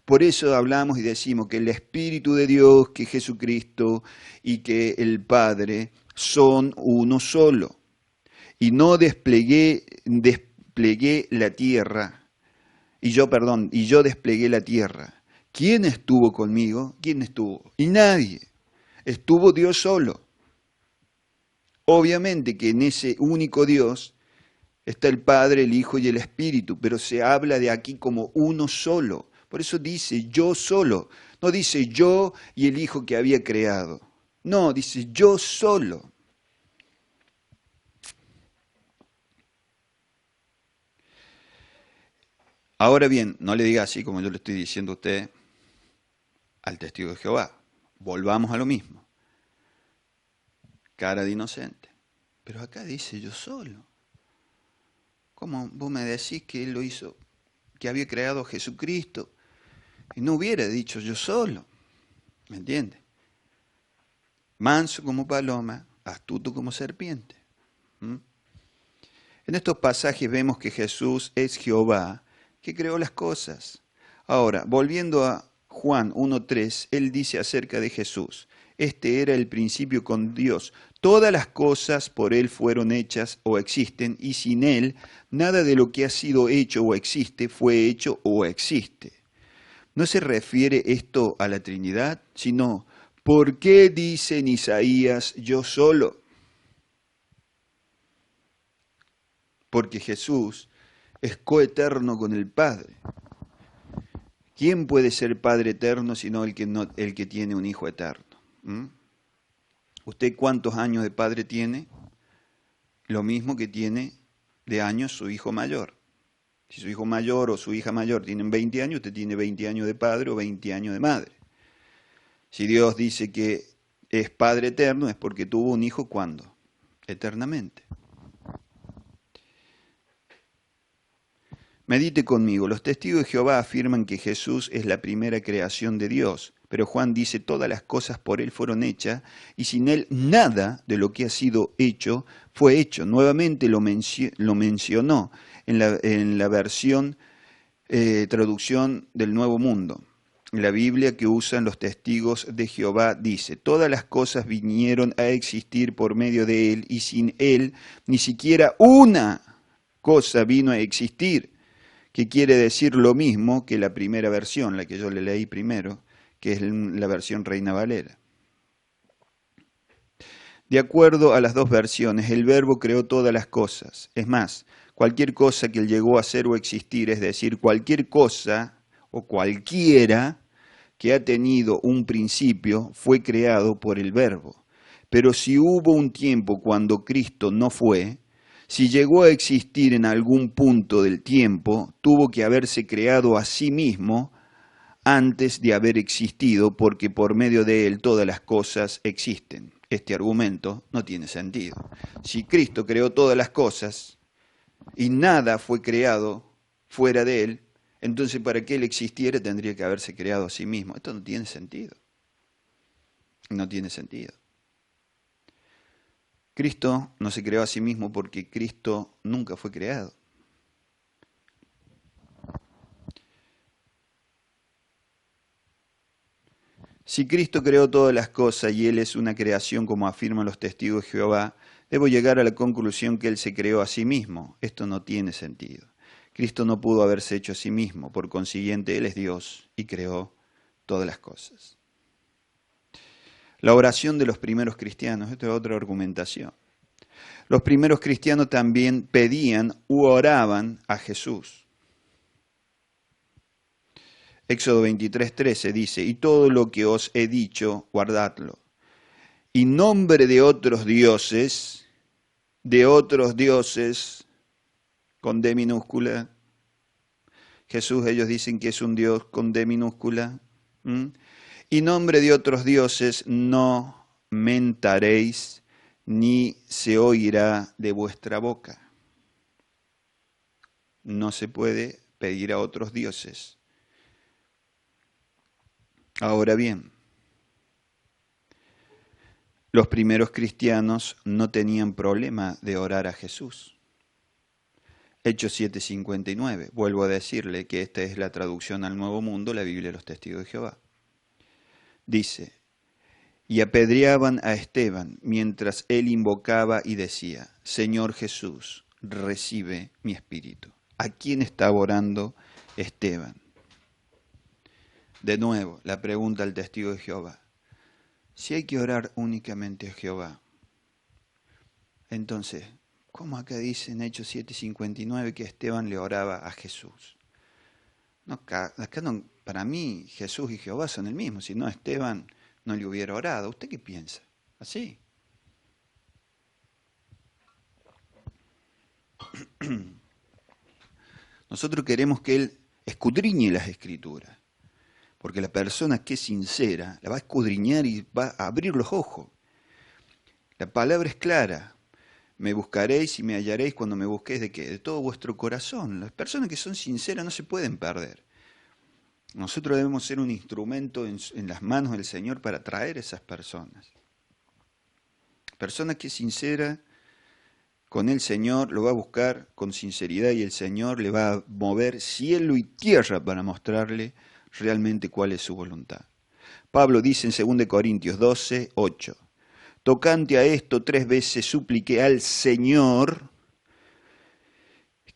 Por eso hablamos y decimos que el Espíritu de Dios, que Jesucristo y que el Padre son uno solo. Y no desplegué la tierra, y yo desplegué la tierra. ¿Quién estuvo conmigo? ¿Quién estuvo? Y nadie. Estuvo Dios solo. Obviamente que en ese único Dios está el Padre, el Hijo y el Espíritu, pero se habla de aquí como uno solo. Por eso dice yo solo. No dice yo y el Hijo que había creado. No, dice yo solo. Ahora bien, no le diga así como yo le estoy diciendo a usted al testigo de Jehová. Volvamos a lo mismo. Cara de inocente. Pero acá dice yo solo. ¿Cómo vos me decís que él lo hizo, que había creado a Jesucristo? Y no hubiera dicho yo solo. ¿Me entiende? Manso como paloma, astuto como serpiente. ¿Mm? En estos pasajes vemos que Jesús es Jehová, que creó las cosas. Ahora, volviendo a Juan 1.3, él dice acerca de Jesús, este era el principio con Dios. Todas las cosas por él fueron hechas o existen, y sin él nada de lo que ha sido hecho o existe fue hecho o existe. No se refiere esto a la Trinidad, sino, ¿por qué dice en Isaías yo solo? Porque Jesús es coeterno con el Padre. ¿Quién puede ser Padre eterno sino el que tiene un Hijo eterno? ¿Mm? ¿Usted cuántos años de Padre tiene? Lo mismo que tiene de años su hijo mayor. Si su hijo mayor o su hija mayor tienen 20 años, usted tiene 20 años de padre o 20 años de madre. Si Dios dice que es Padre eterno, es porque tuvo un hijo ¿cuándo? Eternamente. Medite conmigo, los testigos de Jehová afirman que Jesús es la primera creación de Dios, pero Juan dice todas las cosas por él fueron hechas y sin él nada de lo que ha sido hecho fue hecho. Nuevamente lo mencionó en la versión traducción del Nuevo Mundo. La Biblia que usan los testigos de Jehová dice, todas las cosas vinieron a existir por medio de él y sin él ni siquiera una cosa vino a existir, que quiere decir lo mismo que la primera versión, la que yo le leí primero, que es la versión Reina Valera. De acuerdo a las dos versiones, el Verbo creó todas las cosas. Es más, cualquier cosa que él llegó a ser o existir, es decir, cualquier cosa o cualquiera que ha tenido un principio, fue creado por el Verbo. Pero si hubo un tiempo cuando Cristo no fue, si llegó a existir en algún punto del tiempo, tuvo que haberse creado a sí mismo antes de haber existido, porque por medio de él todas las cosas existen. Este argumento no tiene sentido. Si Cristo creó todas las cosas y nada fue creado fuera de él, entonces para que él existiera tendría que haberse creado a sí mismo. Esto no tiene sentido. No tiene sentido. Cristo no se creó a sí mismo porque Cristo nunca fue creado. Si Cristo creó todas las cosas y Él es una creación como afirman los testigos de Jehová, debo llegar a la conclusión que Él se creó a sí mismo. Esto no tiene sentido. Cristo no pudo haberse hecho a sí mismo, por consiguiente Él es Dios y creó todas las cosas. La oración de los primeros cristianos, esto es otra argumentación. Los primeros cristianos también pedían u oraban a Jesús. Éxodo 23:13 dice, y todo lo que os he dicho, guardadlo. Y nombre de otros dioses, con D minúscula. Jesús, ellos dicen que es un Dios con D minúscula. Y nombre de otros dioses no mentaréis, ni se oirá de vuestra boca. No se puede pedir a otros dioses. Ahora bien, los primeros cristianos no tenían problema de orar a Jesús. Hechos 7:59. Vuelvo a decirle que esta es la traducción al Nuevo Mundo, la Biblia de los Testigos de Jehová. Dice, y apedreaban a Esteban mientras él invocaba y decía, Señor Jesús, recibe mi espíritu. ¿A quién estaba orando Esteban? De nuevo, la pregunta al testigo de Jehová. Si hay que orar únicamente a Jehová, entonces, ¿cómo acá dice en Hechos 7:59 que Esteban le oraba a Jesús? No, acá no, para mí Jesús y Jehová son el mismo, si no Esteban no le hubiera orado. ¿Usted qué piensa? ¿Así? Nosotros queremos que Él escudriñe las Escrituras, porque la persona que es sincera la va a escudriñar y va a abrir los ojos. La palabra es clara. Me buscaréis y me hallaréis cuando me busquéis ¿de qué? De todo vuestro corazón. Las personas que son sinceras no se pueden perder. Nosotros debemos ser un instrumento en las manos del Señor para atraer a esas personas. Persona que es sincera con el Señor lo va a buscar con sinceridad y el Señor le va a mover cielo y tierra para mostrarle realmente cuál es su voluntad. Pablo dice en 2 Corintios 12:8, tocante a esto 3 veces supliqué al Señor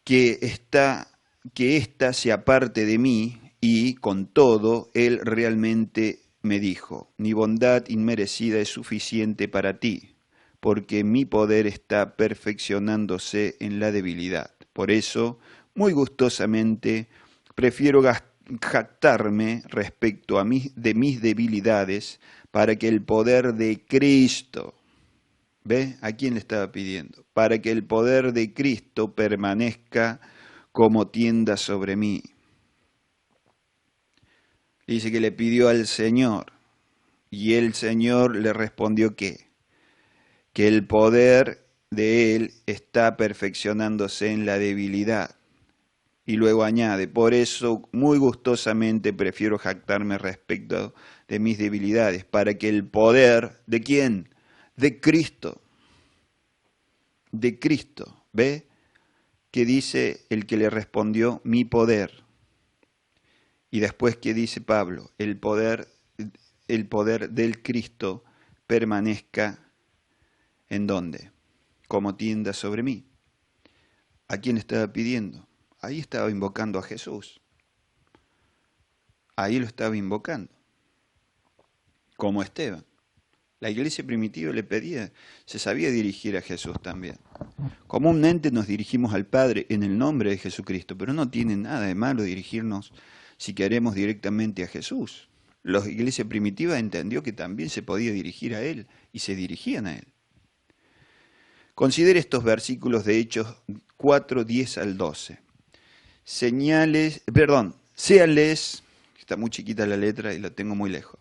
que ésta se aparte de mí, y con todo Él realmente me dijo, mi bondad inmerecida es suficiente para ti, porque mi poder está perfeccionándose en la debilidad. Por eso, muy gustosamente, prefiero jactarme respecto de mis debilidades, para que el poder de Cristo, ¿ve? ¿A quién le estaba pidiendo? Para que el poder de Cristo permanezca como tienda sobre mí. Dice que le pidió al Señor, y el Señor le respondió que el poder de Él está perfeccionándose en la debilidad. Y luego añade, por eso muy gustosamente prefiero jactarme respecto de mis debilidades, para que el poder, ¿de quién? De Cristo. De Cristo. ¿Ve? Que dice el que le respondió, mi poder. Y después que dice Pablo, el poder del Cristo permanezca ¿en dónde? Como tienda sobre mí. ¿A quién estaba pidiendo? Ahí estaba invocando a Jesús. Ahí lo estaba invocando. Como Esteban. La iglesia primitiva le pedía, se sabía dirigir a Jesús también. Comúnmente nos dirigimos al Padre en el nombre de Jesucristo, pero no tiene nada de malo dirigirnos si queremos directamente a Jesús. La iglesia primitiva entendió que también se podía dirigir a Él y se dirigían a Él. Considere estos versículos de Hechos 4, 10 al 12. Séanles, está muy chiquita la letra y la tengo muy lejos.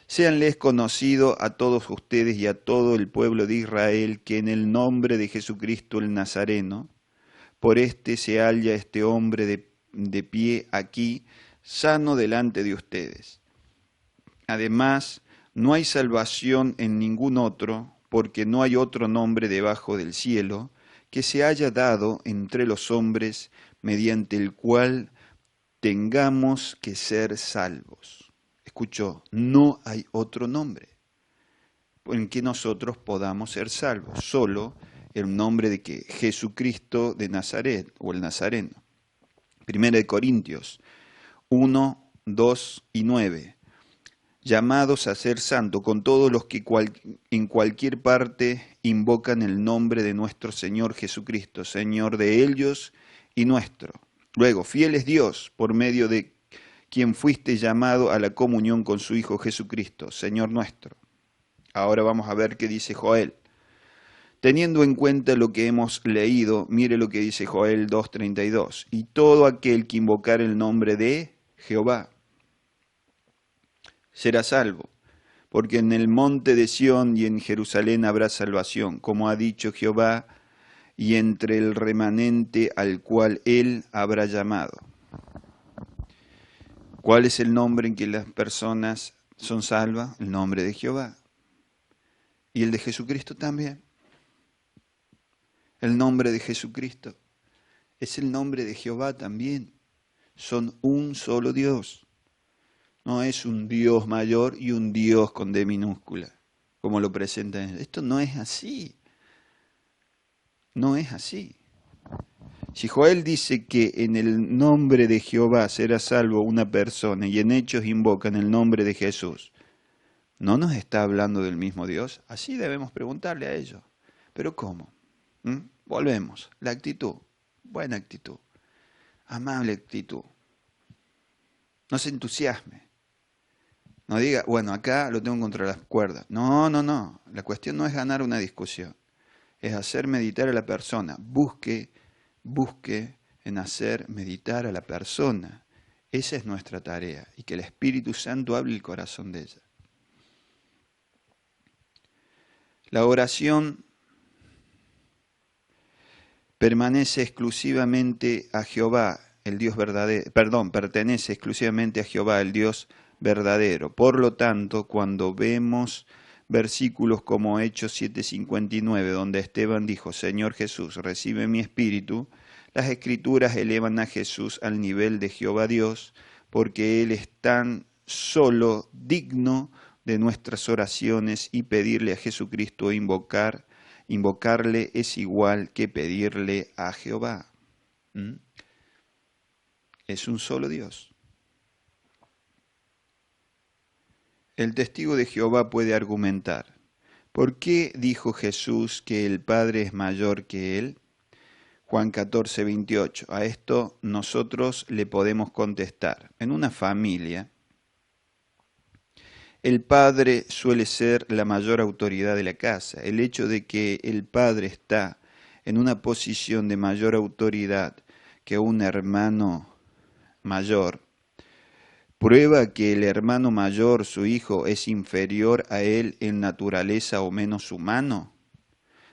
Séanles conocido a todos ustedes y a todo el pueblo de Israel que en el nombre de Jesucristo el Nazareno, por se halla este hombre de pie aquí, sano delante de ustedes. Además, no hay salvación en ningún otro, porque no hay otro nombre debajo del cielo que se haya dado entre los hombres mediante el cual tengamos que ser salvos. Escuchó, no hay otro nombre en que nosotros podamos ser salvos, solo el nombre de que Jesucristo de Nazaret o el Nazareno. 1 Corintios 1, 2 y 9. Llamados a ser santos con todos los que en cualquier parte invocan el nombre de nuestro Señor Jesucristo, Señor de ellos y nuestro. Luego, fiel es Dios, por medio de quien fuiste llamado a la comunión con su Hijo Jesucristo, Señor nuestro. Ahora vamos a ver qué dice Joel. Teniendo en cuenta lo que hemos leído, mire lo que dice Joel 2:32. Y todo aquel que invocar el nombre de Jehová será salvo, porque en el monte de Sión y en Jerusalén habrá salvación, como ha dicho Jehová, y entre el remanente al cual él habrá llamado. ¿Cuál es el nombre en que las personas son salvas? El nombre de Jehová. Y el de Jesucristo también. El nombre de Jesucristo Es el nombre de Jehová también. Son un solo Dios. No es un Dios mayor y un Dios con D minúscula, como lo presentan. Esto no es así. No es así. Si Joel dice que en el nombre de Jehová será salvo una persona y en Hechos invocan el nombre de Jesús, ¿no nos está hablando del mismo Dios? Así debemos preguntarle a ellos. ¿Pero cómo? Volvemos. La actitud. Buena actitud. Amable actitud. No se entusiasme. No diga, bueno, acá lo tengo contra las cuerdas. No, no, no. La cuestión no es ganar una discusión. Es hacer meditar a la persona. Busque en hacer meditar a la persona. Esa es nuestra tarea. Y que el Espíritu Santo hable el corazón de ella. La oración permanece exclusivamente a Jehová, el Dios verdadero. Pertenece exclusivamente a Jehová, el Dios verdadero. Por lo tanto, cuando vemos versículos como Hechos 7:59, donde Esteban dijo, Señor Jesús, recibe mi espíritu, las Escrituras elevan a Jesús al nivel de Jehová Dios, porque Él es tan solo digno de nuestras oraciones y pedirle a Jesucristo invocarle es igual que pedirle a Jehová. Es un solo Dios. El testigo de Jehová puede argumentar, ¿por qué dijo Jesús que el Padre es mayor que Él? Juan 14:28. A esto nosotros le podemos contestar. En una familia, el padre suele ser la mayor autoridad de la casa. El hecho de que el padre está en una posición de mayor autoridad que un hermano mayor, prueba que el hermano mayor, su hijo, es inferior a él en naturaleza o menos humano.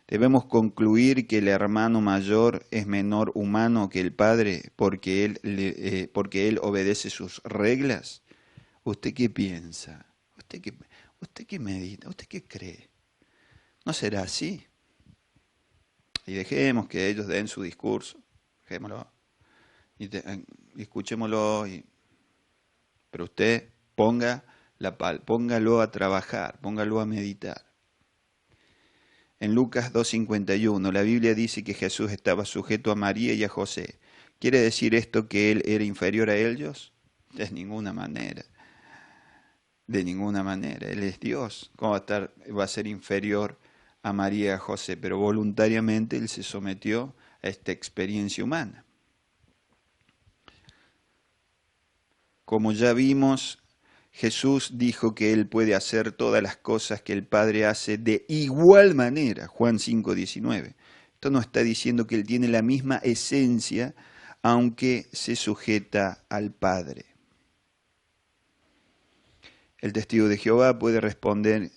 Debemos concluir que el hermano mayor es menor humano que el padre porque él obedece sus reglas. ¿Usted qué piensa? ¿Usted qué medita? ¿Usted qué cree? ¿No será así? Y dejemos que ellos den su discurso, dejémoslo, y escuchémoslo, pero usted póngalo a trabajar, póngalo a meditar. En Lucas 2:51, la Biblia dice que Jesús estaba sujeto a María y a José. ¿Quiere decir esto que él era inferior a ellos? De ninguna manera. De ninguna manera. Él es Dios. ¿Cómo va a ser inferior a María y a José? Pero voluntariamente él se sometió a esta experiencia humana. Como ya vimos, Jesús dijo que Él puede hacer todas las cosas que el Padre hace de igual manera, Juan 5:19. Esto no está diciendo que Él tiene la misma esencia, aunque se sujeta al Padre. El testigo de Jehová puede responder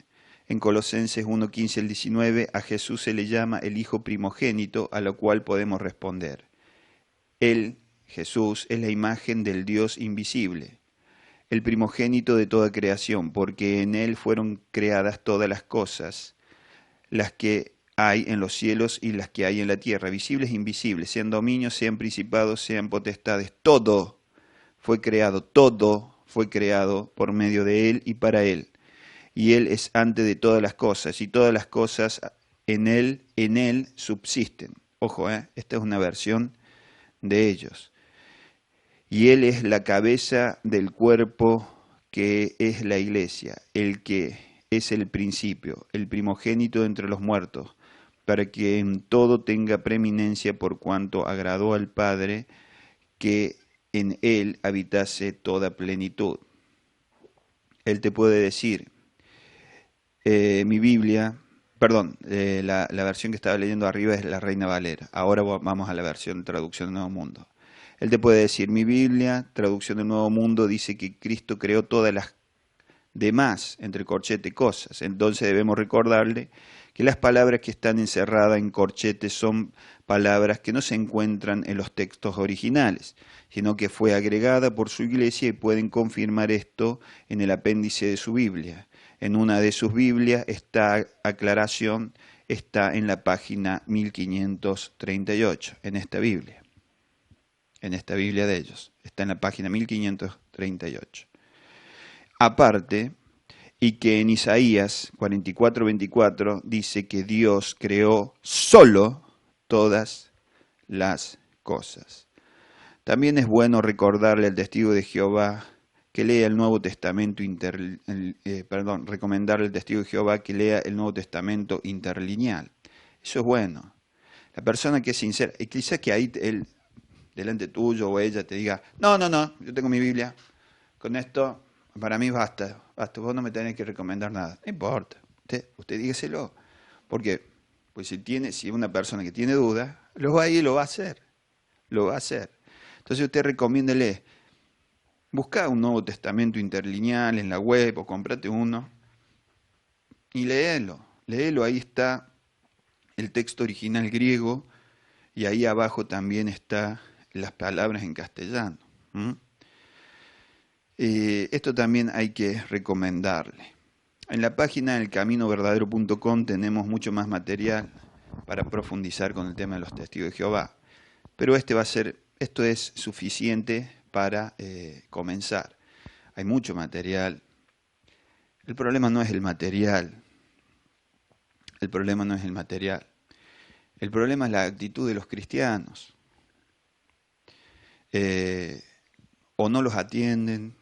en Colosenses 1:15 al 19, a Jesús se le llama el Hijo primogénito, a lo cual podemos responder. Él, Jesús, es la imagen del Dios invisible, el primogénito de toda creación, porque en Él fueron creadas todas las cosas, las que hay en los cielos y las que hay en la tierra, visibles e invisibles, sean dominios, sean principados, sean potestades, todo fue creado por medio de Él y para Él. Y Él es antes de todas las cosas, y todas las cosas en Él subsisten. Ojo, esta es una versión de ellos. Y Él es la cabeza del cuerpo que es la iglesia, el que es el principio, el primogénito entre los muertos, para que en todo tenga preeminencia por cuanto agradó al Padre que en Él habitase toda plenitud. Él te puede decir, mi Biblia, la versión que estaba leyendo arriba es la Reina Valera, ahora vamos a la versión traducción del Nuevo Mundo. Él te puede decir, mi Biblia, traducción del Nuevo Mundo, dice que Cristo creó todas las demás, entre corchete, cosas. Entonces debemos recordarle que las palabras que están encerradas en corchete son palabras que no se encuentran en los textos originales, sino que fue agregada por su iglesia y pueden confirmar esto en el apéndice de su Biblia. En una de sus Biblias esta aclaración está en la página 1538, en esta Biblia. en esta Biblia de ellos. Está en la página 1538. Aparte, y que en Isaías 44:24 dice que Dios creó solo todas las cosas. También es bueno recordarle al testigo de Jehová que lea el Nuevo Testamento, recomendarle al testigo de Jehová que lea el Nuevo Testamento interlineal. Eso es bueno. La persona que es sincera, y quizás que ahí él, delante tuyo o ella te diga, no, yo tengo mi Biblia, con esto para mí basta, vos no me tenés que recomendar nada. No importa, usted dígaselo. ¿Por qué? Pues si una persona que tiene dudas, lo va a hacer. Entonces usted recomiéndele, busca un Nuevo Testamento interlineal en la web o cómprate uno y léelo, ahí está el texto original griego y ahí abajo también está las palabras en castellano. Esto también hay que recomendarle. En la página elcaminoverdadero.com tenemos mucho más material para profundizar con el tema de los testigos de Jehová. Pero esto es suficiente para comenzar. Hay mucho material. El problema no es el material. El problema es la actitud de los cristianos. O no los atienden,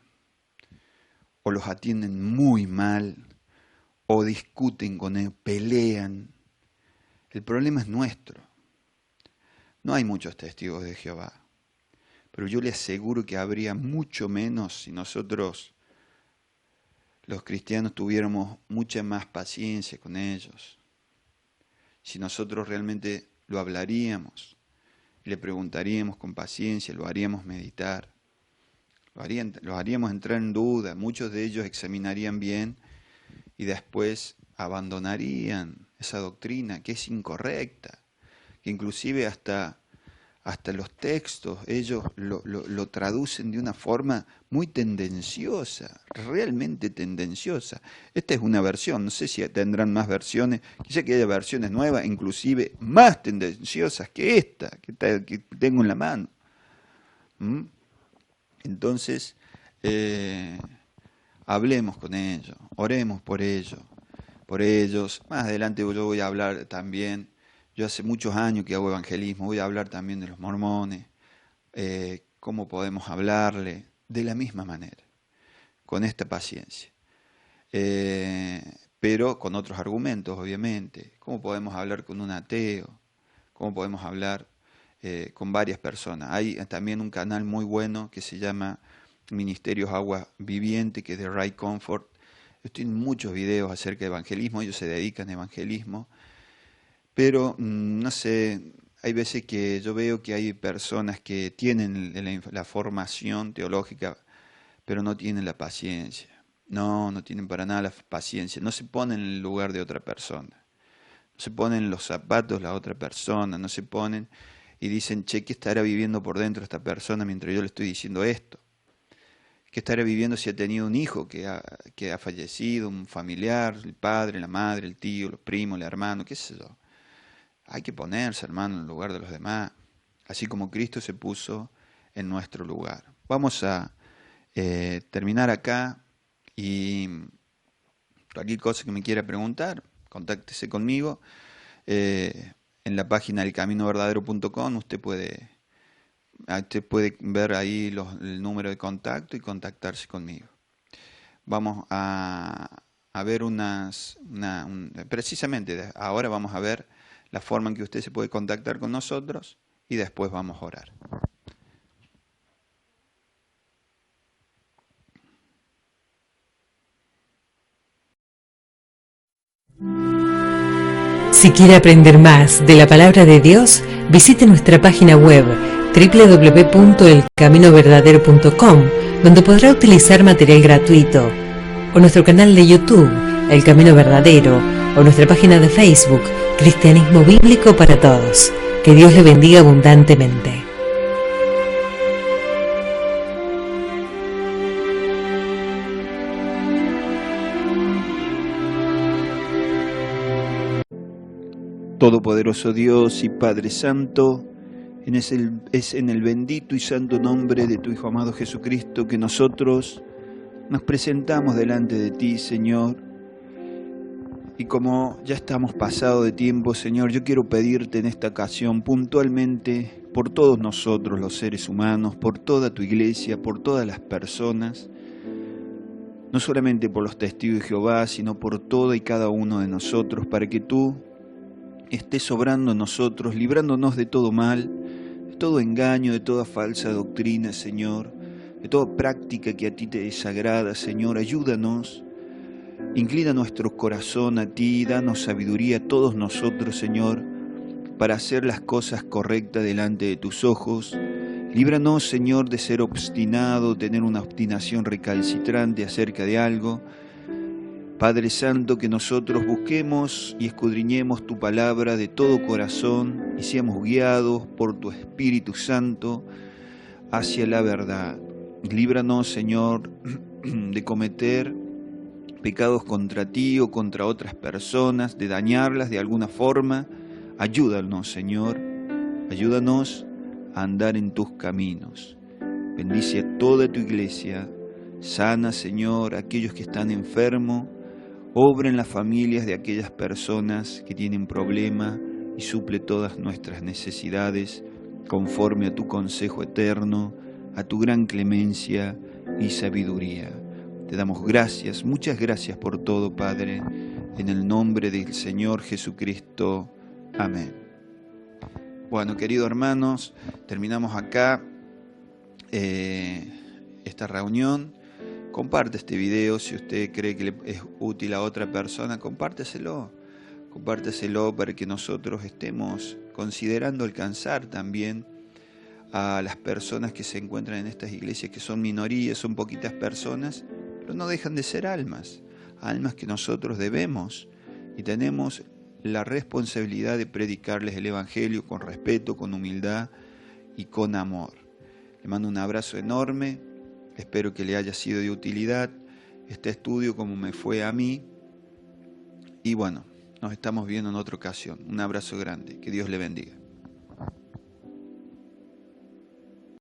o los atienden muy mal, o discuten con ellos, pelean. El problema es nuestro. No hay muchos testigos de Jehová, pero yo le aseguro que habría mucho menos si nosotros, los cristianos, tuviéramos mucha más paciencia con ellos. Si nosotros realmente lo hablaríamos, le preguntaríamos con paciencia, lo haríamos meditar, lo haríamos entrar en duda, muchos de ellos examinarían bien y después abandonarían esa doctrina que es incorrecta, que inclusive hasta los textos ellos lo traducen de una forma muy tendenciosa, realmente tendenciosa. Esta es una versión, no sé si tendrán más versiones, quizá que haya versiones nuevas, inclusive más tendenciosas que esta, que tengo en la mano. Entonces, hablemos con ellos, oremos por ellos. Más adelante yo voy a hablar también, yo hace muchos años que hago evangelismo, voy a hablar también de los mormones, cómo podemos hablarle de la misma manera, con esta paciencia. Pero con otros argumentos, obviamente. ¿Cómo podemos hablar con un ateo? ¿Cómo podemos hablar con varias personas? Hay también un canal muy bueno que se llama Ministerios Agua Viviente, que es de Ray Comfort. Tienen muchos videos acerca de evangelismo, ellos se dedican a evangelismo, pero no sé, hay veces que yo veo que hay personas que tienen la formación teológica, pero no tienen la paciencia. No tienen para nada la paciencia, no se ponen en el lugar de otra persona, no se ponen en los zapatos de la otra persona, no se ponen y dicen, che, ¿qué estará viviendo por dentro esta persona mientras yo le estoy diciendo esto? ¿Qué estará viviendo si ha tenido un hijo que ha fallecido, un familiar, el padre, la madre, el tío, los primos, el hermano, qué sé yo? Hay que ponerse, hermano, en el lugar de los demás, así como Cristo se puso en nuestro lugar. Vamos a terminar acá y cualquier cosa que me quiera preguntar, contáctese conmigo. En la página elcaminoverdadero.com usted puede ver ahí el número de contacto y contactarse conmigo. Vamos a ver precisamente ahora vamos a ver la forma en que usted se puede contactar con nosotros y después vamos a orar. Si quiere aprender más de la palabra de Dios, visite nuestra página web www.elcaminoverdadero.com, donde podrá utilizar material gratuito, o nuestro canal de YouTube, El Camino Verdadero, o nuestra página de Facebook, Cristianismo Bíblico para Todos. Que Dios le bendiga abundantemente. Todopoderoso Dios y Padre Santo, Es en el bendito y santo nombre de tu Hijo amado Jesucristo que nosotros nos presentamos delante de ti, Señor. Y como ya estamos pasado de tiempo, Señor, yo quiero pedirte en esta ocasión puntualmente por todos nosotros los seres humanos, por toda tu iglesia, por todas las personas, no solamente por los testigos de Jehová, sino por todo y cada uno de nosotros, para que tú estés obrando en nosotros, librándonos de todo mal, de todo engaño, de toda falsa doctrina, Señor, de toda práctica que a ti te desagrada, Señor. Ayúdanos, inclina nuestro corazón a ti, danos sabiduría a todos nosotros, Señor, para hacer las cosas correctas delante de tus ojos. Líbranos, Señor, de ser obstinado, tener una obstinación recalcitrante acerca de algo. Padre Santo, que nosotros busquemos y escudriñemos tu palabra de todo corazón y seamos guiados por tu Espíritu Santo hacia la verdad. Líbranos, Señor, de cometer pecados contra ti o contra otras personas, de dañarlas de alguna forma. Ayúdanos, Señor, ayúdanos a andar en tus caminos. Bendice a toda tu iglesia, sana, Señor, a aquellos que están enfermos, obra en las familias de aquellas personas que tienen problemas y suple todas nuestras necesidades conforme a tu consejo eterno, a tu gran clemencia y sabiduría. Te damos gracias, muchas gracias por todo, Padre, en el nombre del Señor Jesucristo. Amén. Bueno, queridos hermanos, terminamos acá esta reunión. Comparte este video si usted cree que le es útil a otra persona, compárteselo para que nosotros estemos considerando alcanzar también a las personas que se encuentran en estas iglesias, que son minorías, son poquitas personas, pero no dejan de ser almas que nosotros debemos y tenemos la responsabilidad de predicarles el Evangelio con respeto, con humildad y con amor. Le mando un abrazo enorme, espero que le haya sido de utilidad este estudio como me fue a mí. Y bueno, nos estamos viendo en otra ocasión. Un abrazo grande, que Dios le bendiga.